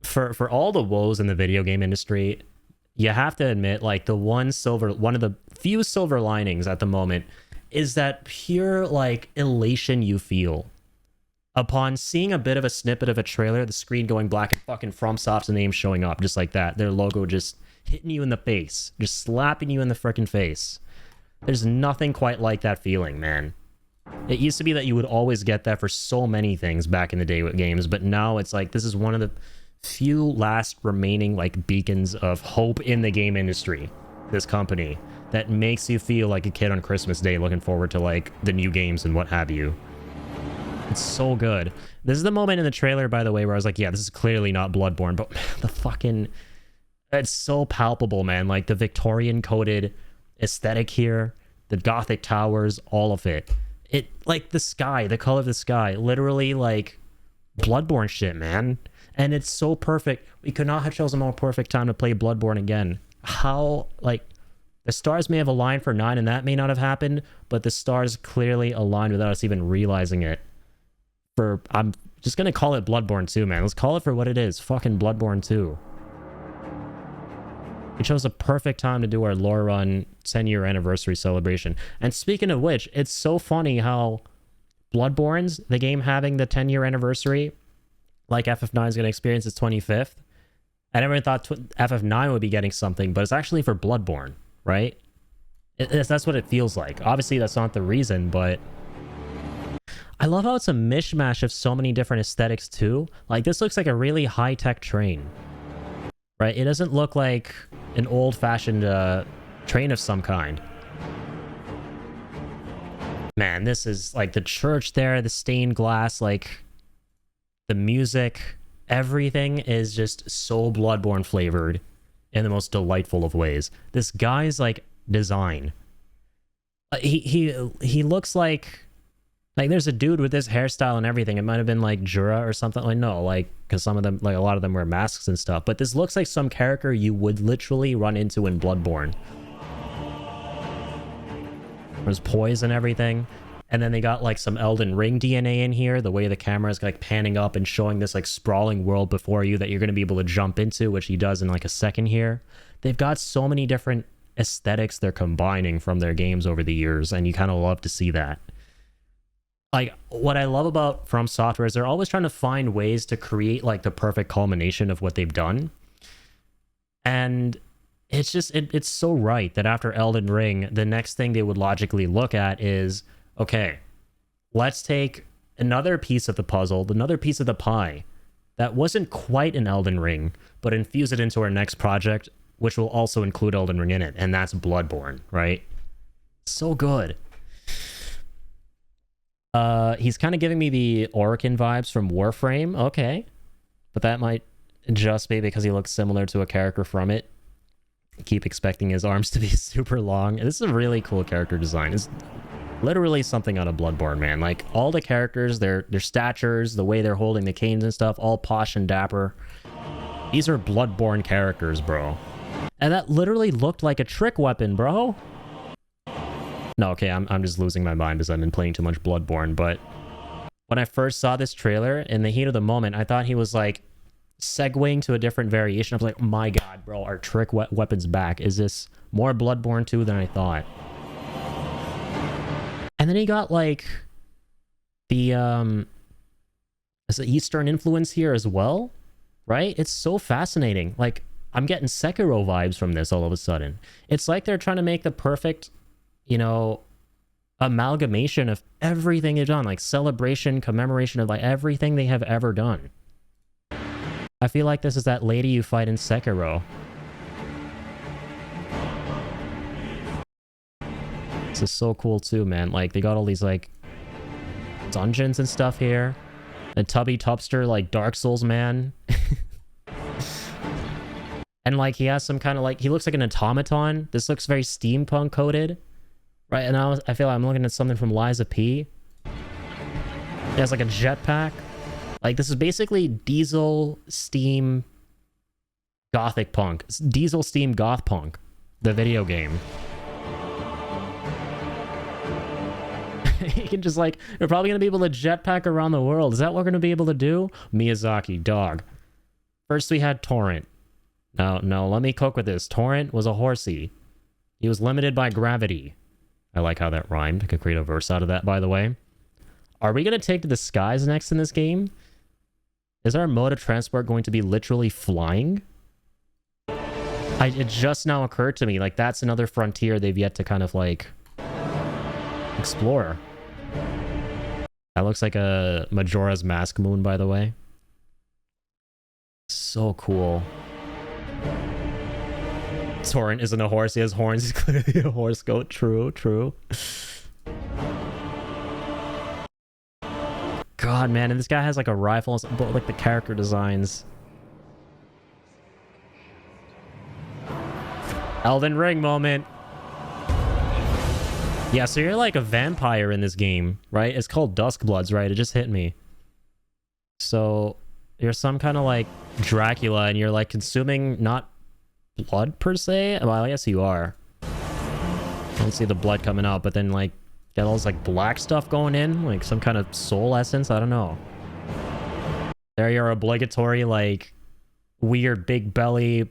For all the woes in the video game industry, you have to admit, like, one of the few silver linings at the moment is that pure, like, elation you feel upon seeing a bit of a snippet of a trailer, the screen going black and fucking FromSoft's name showing up just like that, their logo just hitting you in the face, just slapping you in the frickin' face. There's nothing quite like that feeling, man. It used to be that you would always get that for so many things back in the day with games, but now it's like this is one of the few last remaining like beacons of hope in the game industry, this company, that makes you feel like a kid on Christmas Day looking forward to like the new games and what have you. It's so good. This is the moment in the trailer, by the way, where I was like, yeah, this is clearly not Bloodborne, but the fucking... It's so palpable, man. Like, the Victorian-coded aesthetic here, the Gothic towers, all of it. It, like, the sky, the color of the sky, literally, like, Bloodborne shit, man. And it's so perfect. We could not have chosen a more perfect time to play Bloodborne again. How, like... The stars may have aligned for 9 and that may not have happened, but the stars clearly aligned without us even realizing it. I'm just gonna call it Bloodborne 2, man. Let's call it for what it is. Fucking Bloodborne 2. We chose a perfect time to do our lore run 10-year anniversary celebration. And speaking of which, it's so funny how Bloodborne's, the game having the 10-year anniversary, like FF9 is gonna experience its 25th. I never thought FF9 would be getting something, but it's actually for Bloodborne, right? That's what it feels like. Obviously, that's not the reason, but... I love how it's a mishmash of so many different aesthetics too. Like, this looks like a really high-tech train, right? It doesn't look like an old-fashioned train of some kind. Man, this is like the church there, the stained glass, like the music, everything is just so Bloodborne flavored in the most delightful of ways. This guy's like design. He looks like there's a dude with this hairstyle and everything. It might have been like Jura or something. Like, no, like, because some of them, like a lot of them wear masks and stuff. But this looks like some character you would literally run into in Bloodborne. There's poise and everything. And then they got like some Elden Ring DNA in here. The way the camera is like panning up and showing this like sprawling world before you that you're going to be able to jump into, which he does in like a second here. They've got so many different aesthetics they're combining from their games over the years. And you kind of love to see that. Like, what I love about From Software is they're always trying to find ways to create, like, the perfect culmination of what they've done. And it's just, it's so right that after Elden Ring, the next thing they would logically look at is, okay, let's take another piece of the puzzle, another piece of the pie that wasn't quite an Elden Ring, but infuse it into our next project, which will also include Elden Ring in it, and that's Bloodborne, right? So good. He's kind of giving me the Orokin vibes from Warframe. Okay. But that might just be because he looks similar to a character from it. Keep expecting his arms to be super long. This is a really cool character design. It's literally something out of Bloodborne, man. Like, all the characters, their statures, the way they're holding the canes and stuff, all posh and dapper. These are Bloodborne characters, bro. And that literally looked like a trick weapon, bro. No, okay, I'm just losing my mind because I've been playing too much Bloodborne, but when I first saw this trailer, in the heat of the moment, I thought he was, like, segueing to a different variation. I was like, oh my god, bro, our trick weapon's back. Is this more Bloodborne 2 than I thought? And then he got, like, the, Eastern influence here as well, right? It's so fascinating. Like, I'm getting Sekiro vibes from this all of a sudden. It's like they're trying to make the perfect... you know, amalgamation of everything they've done, like celebration, commemoration of like everything they have ever done. I feel like this is that lady you fight in Sekiro. This is so cool too, man. Like, they got all these like dungeons and stuff here. And Tubby Tubster, like Dark Souls man. And like he has some kind of like, he looks like an automaton. This looks very steampunk coded. Right, and I feel like I'm looking at something from Liza P. He has like a jetpack. Like this is basically Diesel Steam Gothic Punk. It's Diesel Steam Goth Punk, the video game. You can just like, you're probably gonna be able to jetpack around the world. Is that what we're gonna be able to do? Miyazaki, dog. First we had Torrent. No, let me cook with this. Torrent was a horsey. He was limited by gravity. I like how that rhymed. I could create a verse out of that, by the way. Are we gonna take to the skies next in this game? Is our mode of transport going to be literally flying? It just now occurred to me, like that's another frontier they've yet to kind of like explore. That looks like a Majora's Mask moon, by the way. So cool. Torrent isn't a horse, he has horns, he's clearly a horse goat. True. God, man, and this guy has like a rifle, but like the character designs. Elden Ring moment. Yeah, so you're like a vampire in this game, right? It's called Duskbloods, right? It just hit me. So you're some kind of like Dracula and you're like consuming not blood per se. Well, I guess you are. I don't see the blood coming out, but then like got all this like black stuff going in, like some kind of soul essence. I don't know. There are your obligatory like weird big belly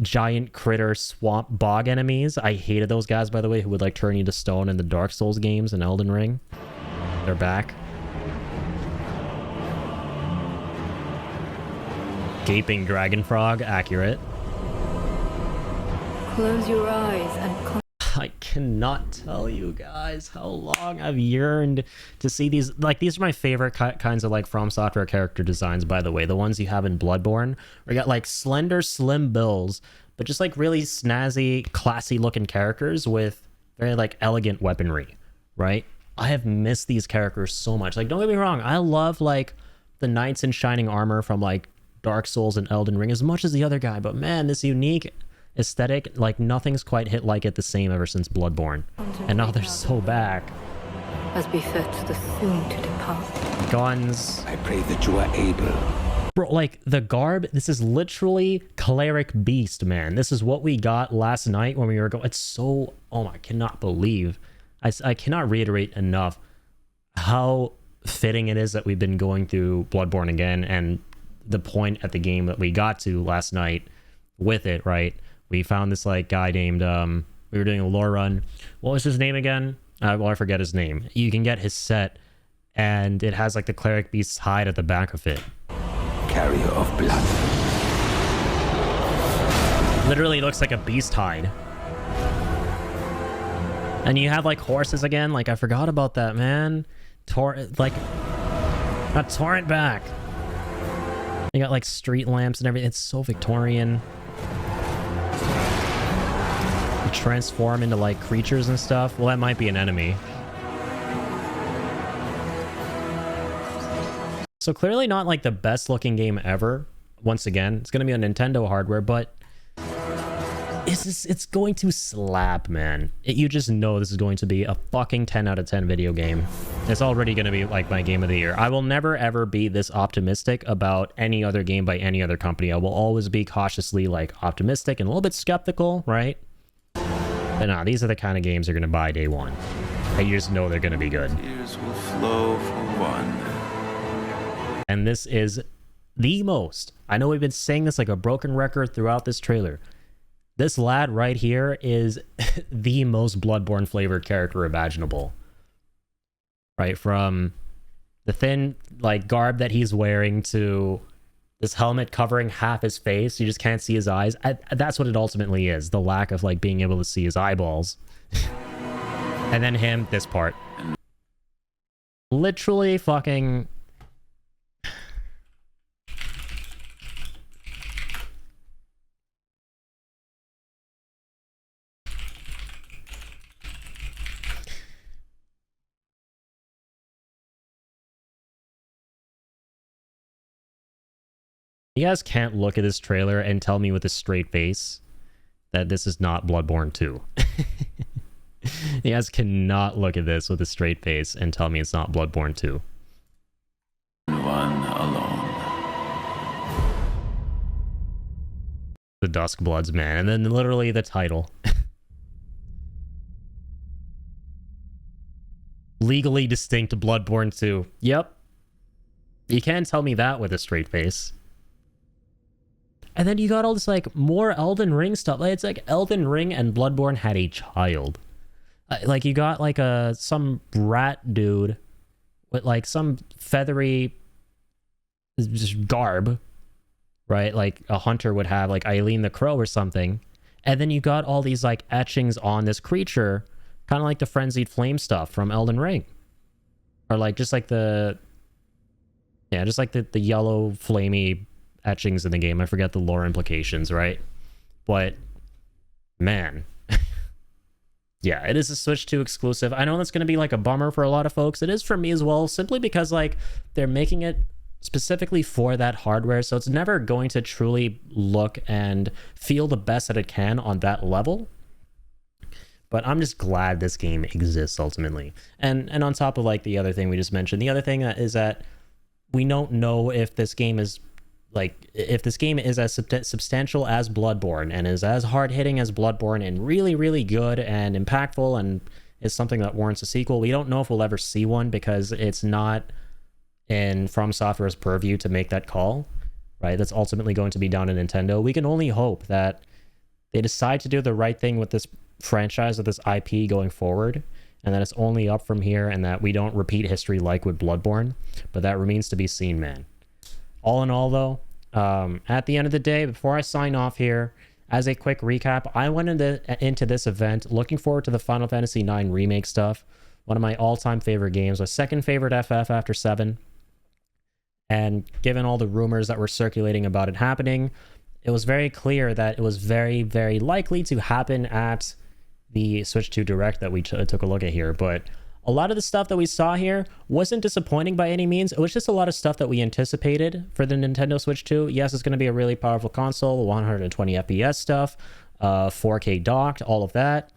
giant critter swamp bog enemies. I hated those guys, by the way, who would like turn you to stone in the Dark Souls games and Elden Ring. They're back. Gaping dragon frog, accurate. Close your eyes and I cannot tell you guys how long I've yearned to see these. Like, these are my favorite kinds of like From Software character designs, by the way. The ones you have in Bloodborne, where you got like slender, slim builds, but just like really snazzy, classy looking characters with very like elegant weaponry, right? I have missed these characters so much. Like, don't get me wrong, I love like the knights in shining armor from like Dark Souls and Elden Ring as much as the other guy, but man, this unique aesthetic, like nothing's quite hit like it the same ever since Bloodborne. And now they're so back. As befits the soon to depart. Guns. I pray that you are able. Bro, like the garb, this is literally Cleric Beast, man. This is what we got last night when we were going. It's so, oh my, I cannot believe. I cannot reiterate enough how fitting it is that we've been going through Bloodborne again, and the point at the game that we got to last night with it, right? We found this like guy named, we were doing a lore run. What was his name again? Well, I forget his name. You can get his set, and it has like the Cleric Beast's hide at the back of it. Carrier of blood. Literally looks like a beast hide. And you have like horses again. Like, I forgot about that, man. Like, not Torrent back. You got like street lamps and everything. It's so Victorian. You transform into like creatures and stuff. Well, that might be an enemy. So clearly not like the best looking game ever. Once again, it's going to be on Nintendo hardware, but it's going to slap, man. You just know this is going to be a fucking 10 out of 10 video game. It's already going to be like my game of the year. I will never ever be this optimistic about any other game by any other company. I will always be cautiously like optimistic and a little bit skeptical, right? But nah, these are the kind of games you're going to buy day one. And you just know they're going to be good. Tears will flow for one. And this is the most. I know we've been saying this like a broken record throughout this trailer. This lad right here is the most Bloodborne flavored character imaginable. Right? From the thin like garb that he's wearing to this helmet covering half his face. You just can't see his eyes. That's what it ultimately is. The lack of like being able to see his eyeballs. And then him, this part. Literally fucking... You guys can't look at this trailer and tell me with a straight face that this is not Bloodborne 2. You guys cannot look at this with a straight face and tell me it's not Bloodborne 2. One alone. The Duskbloods, man. And then literally the title. Legally distinct Bloodborne 2. Yep. You can't tell me that with a straight face. And then you got all this, like, more Elden Ring stuff. Like, it's like Elden Ring and Bloodborne had a child. Like, you got, like, some rat dude with, like, some feathery just garb, right? Like, a hunter would have, like, Eileen the Crow or something. And then you got all these, like, etchings on this creature, kind of like the Frenzied Flame stuff from Elden Ring. Or, like, just like the... Yeah, just like the yellow, flamey etchings in the game. I forget the lore implications, right? But, man. Yeah, it is a Switch 2 exclusive. I know that's going to be like a bummer for a lot of folks. It is for me as well, simply because like they're making it specifically for that hardware, so it's never going to truly look and feel the best that it can on that level. But I'm just glad this game exists ultimately. And on top of like the other thing we just mentioned, the other thing is that we don't know if this game is like, if this game is as substantial as Bloodborne and is as hard-hitting as Bloodborne and really, really good and impactful and is something that warrants a sequel. We don't know if we'll ever see one because it's not in From Software's purview to make that call, right? That's ultimately going to be down to Nintendo. We can only hope that they decide to do the right thing with this franchise, with this IP going forward, and that it's only up from here and that we don't repeat history like with Bloodborne. But that remains to be seen, man. All in all, though, at the end of the day, before I sign off here, as a quick recap, I went into this event looking forward to the Final Fantasy IX Remake stuff. One of my all-time favorite games, my second favorite FF after 7. And given all the rumors that were circulating about it happening, it was very clear that it was very, very likely to happen at the Switch 2 Direct that we took a look at here. But a lot of the stuff that we saw here wasn't disappointing by any means. It was just a lot of stuff that we anticipated for the Nintendo Switch 2. Yes, it's going to be a really powerful console, 120 FPS stuff, 4K docked, all of that.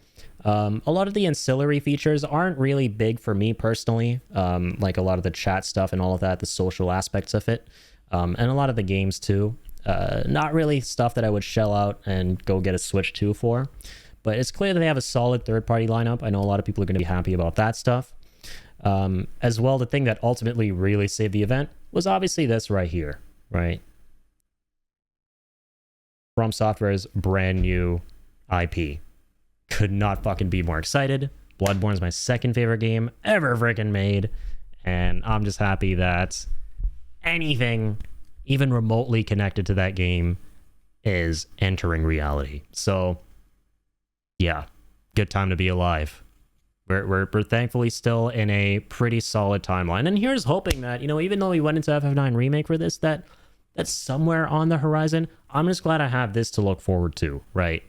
A lot of the ancillary features aren't really big for me personally, like a lot of the chat stuff and all of that, the social aspects of it, and a lot of the games too. Not really stuff that I would shell out and go get a Switch 2 for. But it's clear that they have a solid third-party lineup. I know a lot of people are going to be happy about that stuff. As well, the thing that ultimately really saved the event was obviously this right here, right? From Software's brand new IP. Could not fucking be more excited. Bloodborne's my second favorite game ever freaking made. And I'm just happy that anything even remotely connected to that game is entering reality. So... yeah, good time to be alive. We're thankfully still in a pretty solid timeline. And here's hoping that, you know, even though we went into FF9 Remake for this, that's somewhere on the horizon. I'm just glad I have this to look forward to, right?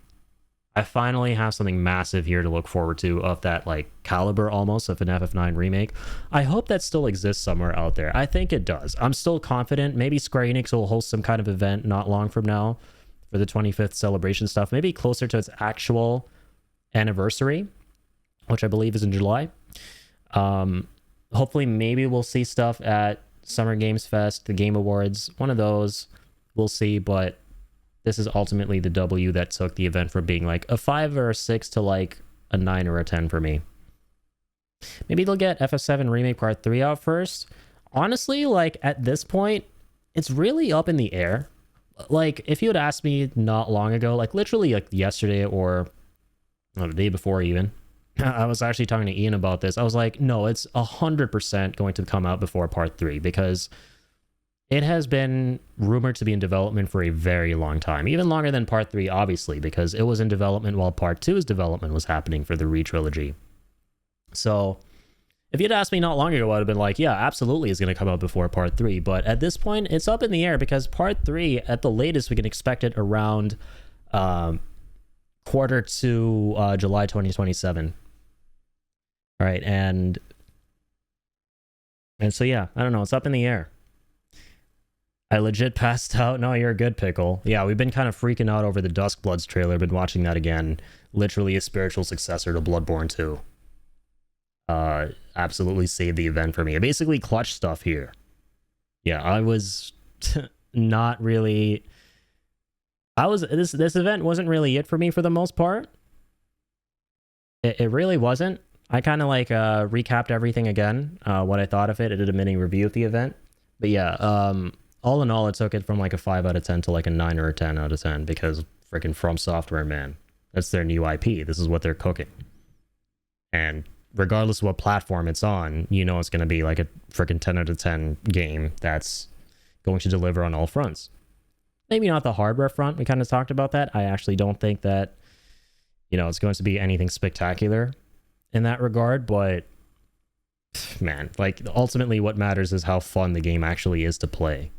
I finally have something massive here to look forward to of that, like, caliber almost of an FF9 Remake. I hope that still exists somewhere out there. I think it does. I'm still confident. Maybe Square Enix will host some kind of event not long from now for the 25th celebration stuff. Maybe closer to its actual anniversary, which I believe is in July. Hopefully maybe we'll see stuff at Summer Games Fest, the Game Awards, one of those. We'll see, but this is ultimately the W that took the event from being like a 5 or a 6 to like a 9 or a 10 for me. Maybe they'll get FF7 Remake Part 3 out first. Honestly, like at this point, it's really up in the air. Like if you had asked me not long ago, like literally like yesterday or the day before even, I was actually talking to Ian about this. I was like, no, it's 100% going to come out before Part 3 because it has been rumored to be in development for a very long time. Even longer than Part 3, obviously, because it was in development while Part 2's development was happening for the Re-Trilogy. So if you'd asked me not long ago, I'd have been like, yeah, absolutely it's going to come out before Part 3. But at this point, it's up in the air because Part 3, at the latest, we can expect it around... quarter to July 2027. All right, and so yeah, I don't know, it's up in the air. I legit passed out. No, you're a good pickle. Yeah, we've been kind of freaking out over the Duskbloods trailer. Been watching that again. Literally a spiritual successor to Bloodborne 2. Absolutely saved the event for me. I basically clutched stuff here. Yeah, I was not really... This event wasn't really it for me for the most part. It really wasn't. I kind of like recapped everything again, what I thought of it. I did a mini review of the event. But yeah, all in all, it took it from like a 5 out of 10 to like a 9 or a 10 out of 10 because freaking From Software, man. That's their new IP. This is what they're cooking. And regardless of what platform it's on, you know it's going to be like a freaking 10 out of 10 game that's going to deliver on all fronts. Maybe not the hardware front. We kind of talked about that. I actually don't think that, you know, it's going to be anything spectacular in that regard, but man, like ultimately what matters is how fun the game actually is to play,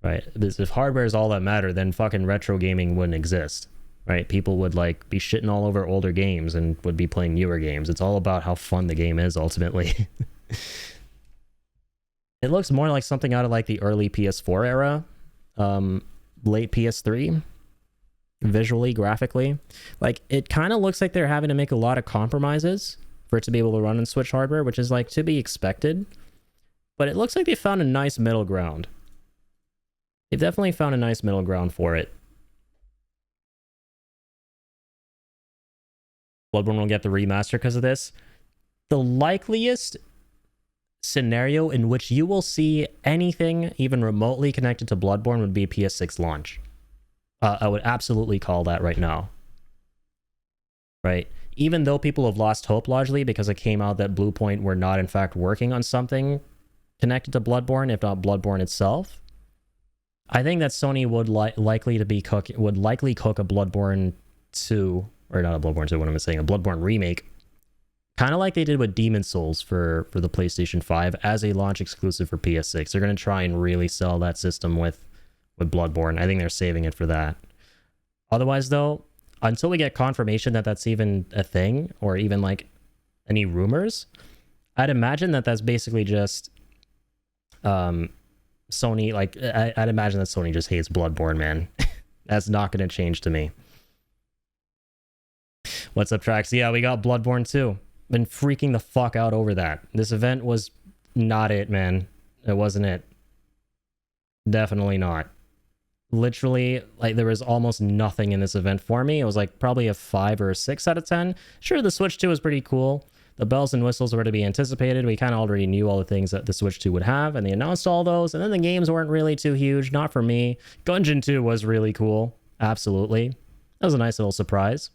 right? If hardware is all that matter, then fucking retro gaming wouldn't exist, right? People would like be shitting all over older games and would be playing newer games. It's all about how fun the game is ultimately. It looks more like something out of like the early PS4 era, late PS3. Visually, graphically, like it kind of looks like they're having to make a lot of compromises for it to be able to run on Switch hardware, which is like to be expected, but it looks like they found a nice middle ground. They've definitely found a nice middle ground for it. Bloodborne will get the remaster because of this. The likeliest scenario in which you will see anything even remotely connected to Bloodborne would be PS6 launch. I would absolutely call that right now. Right? Even though people have lost hope largely because it came out that Bluepoint were not in fact working on something connected to Bloodborne, if not Bloodborne itself, I think that Sony would likely cook a Bloodborne 2, or not a Bloodborne 2, what am I saying? A Bloodborne remake, kind of like they did with Demon's Souls for the PlayStation 5 as a launch exclusive for PS6. They're going to try and really sell that system with Bloodborne. I think they're saving it for that. Otherwise, though, until we get confirmation that that's even a thing, or even like any rumors, I'd imagine that that's basically just Sony. Like I'd imagine that Sony just hates Bloodborne, man. That's not going to change to me. What's up, Trax? Yeah, we got Bloodborne 2. Been freaking the fuck out over that. This event was not it, man. It wasn't it. Definitely not. Literally, like, there was almost nothing in this event for me. It was like probably a 5 or a 6 out of 10. Sure, the Switch 2 was pretty cool. The bells and whistles were to be anticipated. We kind of already knew all the things that the Switch 2 would have, and they announced all those, and then the games weren't really too huge. Not for me. Gungeon 2 was really cool. Absolutely. That was a nice little surprise.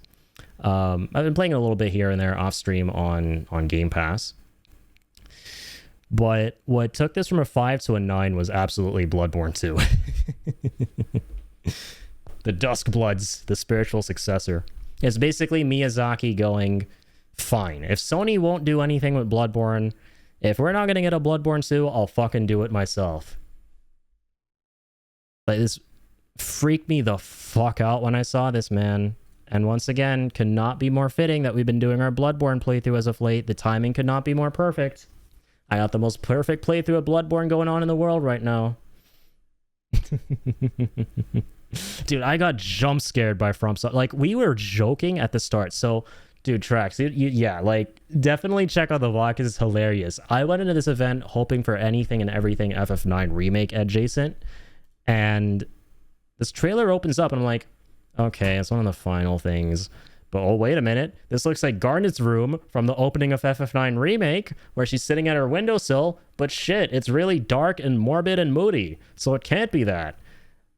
I've been playing it a little bit here and there off stream on Game Pass. But what took this from a 5 to a 9 was absolutely Bloodborne 2. The Duskbloods, the spiritual successor. It's basically Miyazaki going, fine, if Sony won't do anything with Bloodborne, if we're not going to get a Bloodborne 2, I'll fucking do it myself. Like, this freaked me the fuck out when I saw this, man. And once again, could not be more fitting that we've been doing our Bloodborne playthrough as of late. The timing could not be more perfect. I got the most perfect playthrough of Bloodborne going on in the world right now. Dude, I got jump scared by FromSoft. Like, we were joking at the start. So, dude, Trax, yeah, like, definitely check out the vlog because it's hilarious. I went into this event hoping for anything and everything FF9 remake adjacent. And this trailer opens up and I'm like, okay, it's one of the final things. But oh, wait a minute. This looks like Garnet's room from the opening of FF9 Remake, where she's sitting at her windowsill. But shit, it's really dark and morbid and moody. So it can't be that.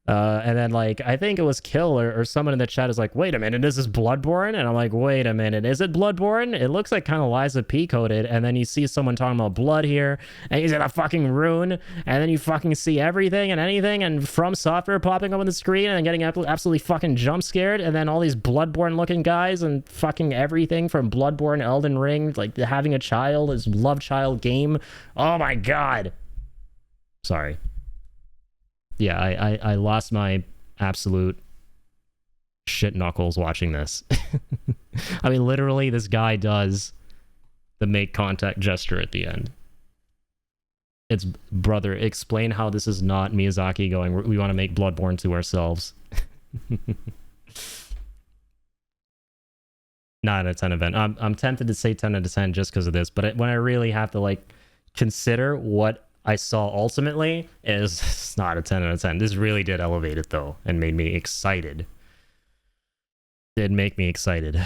And then, like, I think it was Kill or someone in the chat is like, wait a minute, is this Bloodborne? And I'm like, wait a minute, is it Bloodborne? It looks like kind of Liza P coded. And then you see someone talking about blood here, and he's in a fucking rune, and then you fucking see everything and anything, and From Software popping up on the screen and getting absolutely fucking jump scared, and then all these Bloodborne looking guys and fucking everything from Bloodborne, Elden Ring, like having a child, his love child game. Oh my god. Sorry. Yeah, I lost my absolute shit knuckles watching this. I mean, literally, this guy does the make contact gesture at the end. It's brother, explain how this is not Miyazaki going, we want to make Bloodborne to ourselves. 9 out of 10 event. I'm tempted to say 10 out of 10 just because of this, but when I really have to like consider what I saw ultimately, it's not a 10 out of 10. This really did elevate it though, and made me excited. Did make me excited.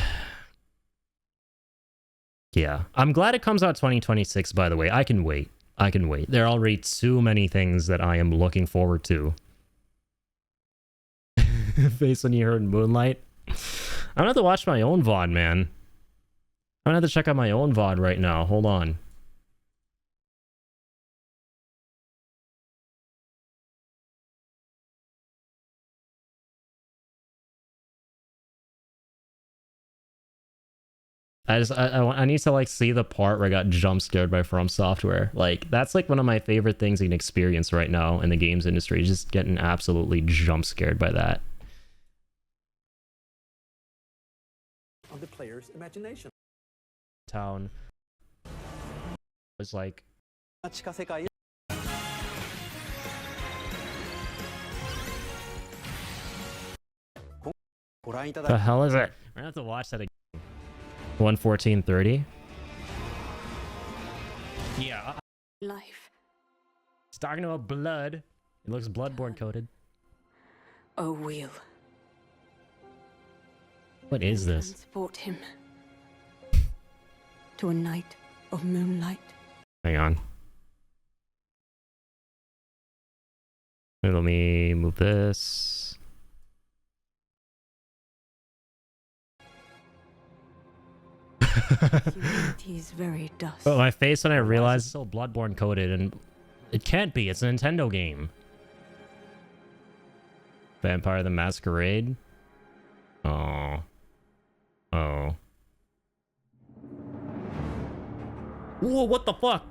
Yeah, I'm glad it comes out 2026, by the way. I can wait. I can wait. There are already too many things that I am looking forward to. Face when you heard Moonlight. I'm gonna have to watch my own VOD, man. I'm gonna have to check out my own VOD right now. Hold on. I need to like see the part where I got jump scared by From Software. Like that's like one of my favorite things you can experience right now in the games industry. Just getting absolutely jump scared by that. On the player's imagination. Town was like. The hell is it? We're gonna have to watch that again. 1:14:30. Yeah. Life. It's talking about blood. It looks Bloodborne coated. A wheel. What is this? Transport him to a night of moonlight. Hang on. Let me move this. Humanity's very dust. But my face when I realized it's still Bloodborne coded, and it can't be. It's a Nintendo game. Vampire the Masquerade. Oh. Oh. Whoa, what the fuck?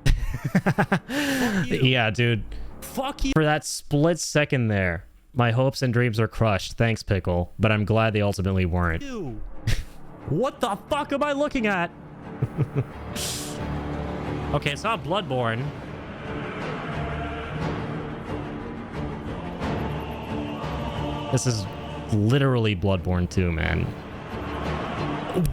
Yeah, dude. Fuck you. For that split second there, my hopes and dreams are crushed. Thanks, Pickle. But I'm glad they ultimately weren't. What the fuck am I looking at? Okay, it's not Bloodborne. This is literally Bloodborne 2, man.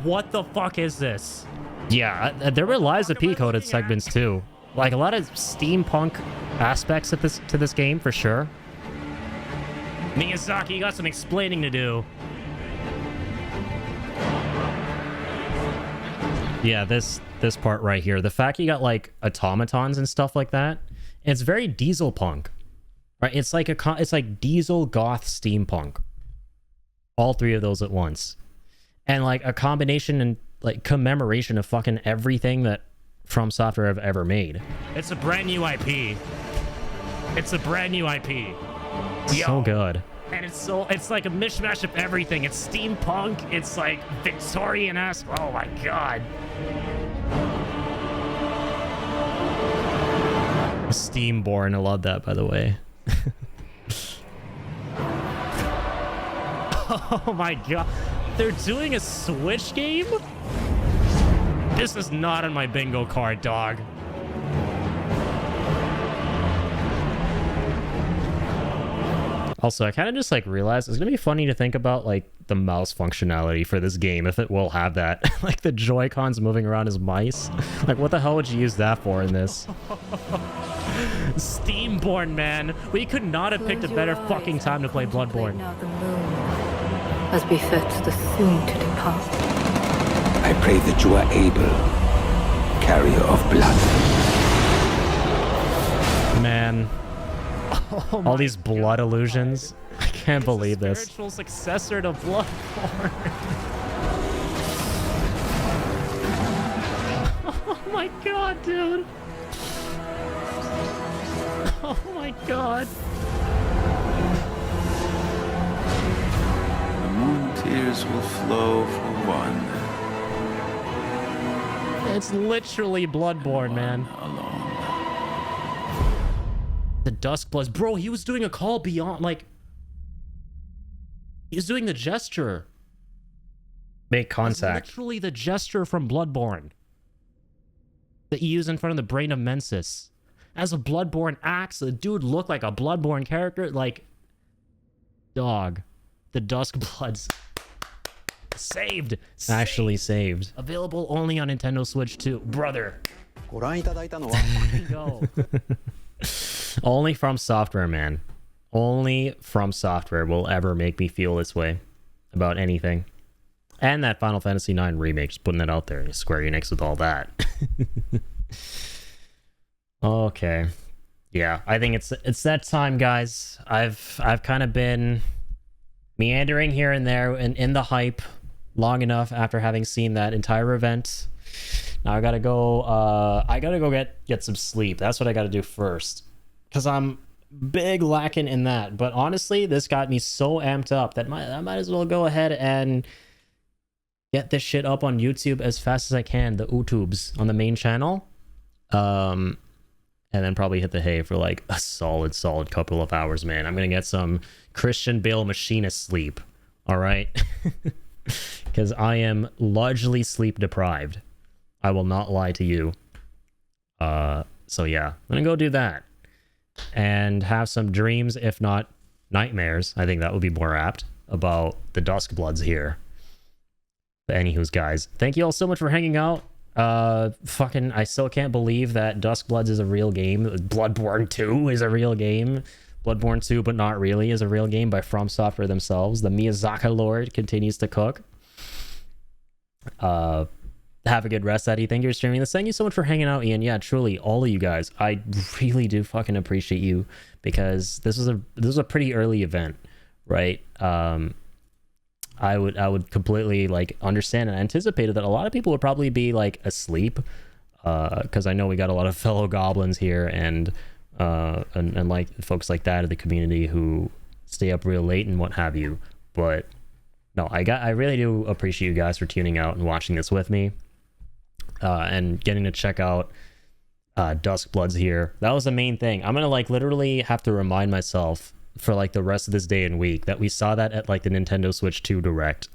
What the fuck is this? Yeah, there were Lies of P coded segments too. Like a lot of steampunk aspects of this game for sure. Miyazaki, you got some explaining to do. Yeah, this part right here. The fact you got like automatons and stuff like that, it's very diesel punk. Right? It's like diesel goth steampunk. All three of those at once. And like a combination and like commemoration of fucking everything that From Software have ever made. It's a brand new IP. It's a brand new IP. So good. And it's like a mishmash of everything. It's steampunk. It's like Victorian-esque. Oh my god. Steamborn. I love that, by the way. Oh my god. They're doing a Switch game? This is not on my bingo card, dog. Also, I kind of just like realized it's gonna be funny to think about like the mouse functionality for this game, if it will have that. Like the Joy-Cons moving around as mice. Like what the hell would you use that for in this? Steamborn, man. We could not have picked a better fucking time to play Bloodborne. As befits the soon to depart. I pray that you are able, carrier of blood. Man. Oh all these blood illusions. I can't believe this. Spiritual successor to Bloodborne. Oh my god, dude. Oh my god. The moon tears will flow for one. It's literally Bloodborne, man. Alone. The Duskbloods. Bro, he was doing a call beyond, like... He was doing the gesture. Make contact. It's literally the gesture from Bloodborne. That you use in front of the Brain of Mensis. as a Bloodborne axe. The dude looked like a Bloodborne character. Like, dog. The Duskbloods. Saved. Actually saved. Available only on Nintendo Switch 2. Brother. Go. Only From Software, man. Only From Software will ever make me feel this way about anything. And that Final Fantasy IX remake, just putting it out there. Square Enix with all that. Okay. Yeah, I think it's that time, guys. I've kind of been meandering here and there and in the hype long enough after having seen that entire event. Now I gotta go get some sleep. That's what I gotta do first. Because I'm big lacking in that. But honestly, this got me so amped up that I might as well go ahead and get this shit up on YouTube as fast as I can. The YouTubes on the main channel. And then probably hit the hay for like a solid couple of hours, man. I'm gonna get some Christian Bale machinist sleep. Alright? Because I am largely sleep deprived. I will not lie to you. So yeah, I'm gonna go do that. And have some dreams, if not nightmares. I think that would be more apt about the Duskbloods here. But anywho's, guys, thank you all so much for hanging out. I still can't believe that Duskbloods is a real game. Bloodborne 2 is a real game. Bloodborne 2, but not really, is a real game by From Software themselves. The Miyazaki Lord continues to cook. Have a good rest, Eddie. Thank you for streaming this. Thank you so much for hanging out, Ian. Yeah, truly, all of you guys. I really do fucking appreciate you, because this was a pretty early event, right? I would completely like understand and anticipated that a lot of people would probably be like asleep, because I know we got a lot of fellow goblins here and like folks like that in the community who stay up real late and what have you. But no, I really do appreciate you guys for tuning out and watching this with me, and getting to check out Duskbloods here. That was the main thing. I'm gonna like literally have to remind myself for like the rest of this day and week that we saw that at like the Nintendo Switch 2 Direct.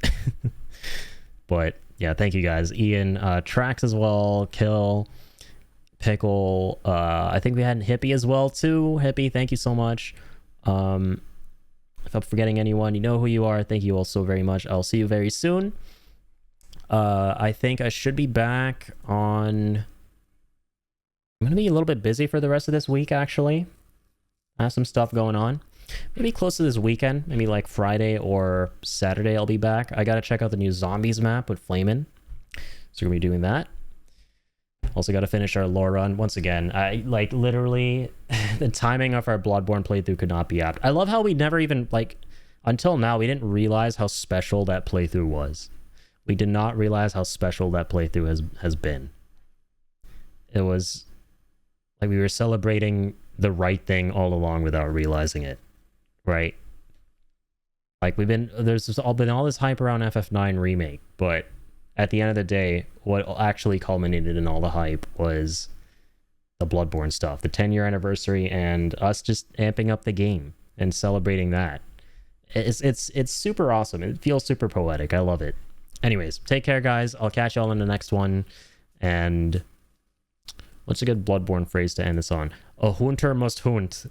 But yeah, thank you guys. Ian, Trax as well, Kill, Pickle, I think we had Hippie as well too. Hippie, thank you so much. If I'm forgetting anyone, you know who you are. Thank you all so very much. I'll see you very soon. I think I should be back on... I'm gonna be a little bit busy for the rest of this week, actually. I have some stuff going on. Maybe close to this weekend, maybe like Friday or Saturday I'll be back. I gotta check out the new Zombies map with Flamin'. So we're gonna be doing that. Also gotta finish our lore run. Once again, I like literally the timing of our Bloodborne playthrough could not be apt. I love how we never even like, until now, we didn't realize how special that playthrough was. We did not realize how special that playthrough has been. It was like we were celebrating the right thing all along without realizing it, right? Like there's been all this hype around FF9 remake, but at the end of the day, what actually culminated in all the hype was the Bloodborne stuff, the 10-year anniversary, and us just amping up the game and celebrating that. It's super awesome. It feels super poetic. I love it. Anyways, take care, guys. I'll catch y'all in the next one. And what's a good Bloodborne phrase to end this on? A hunter must hunt.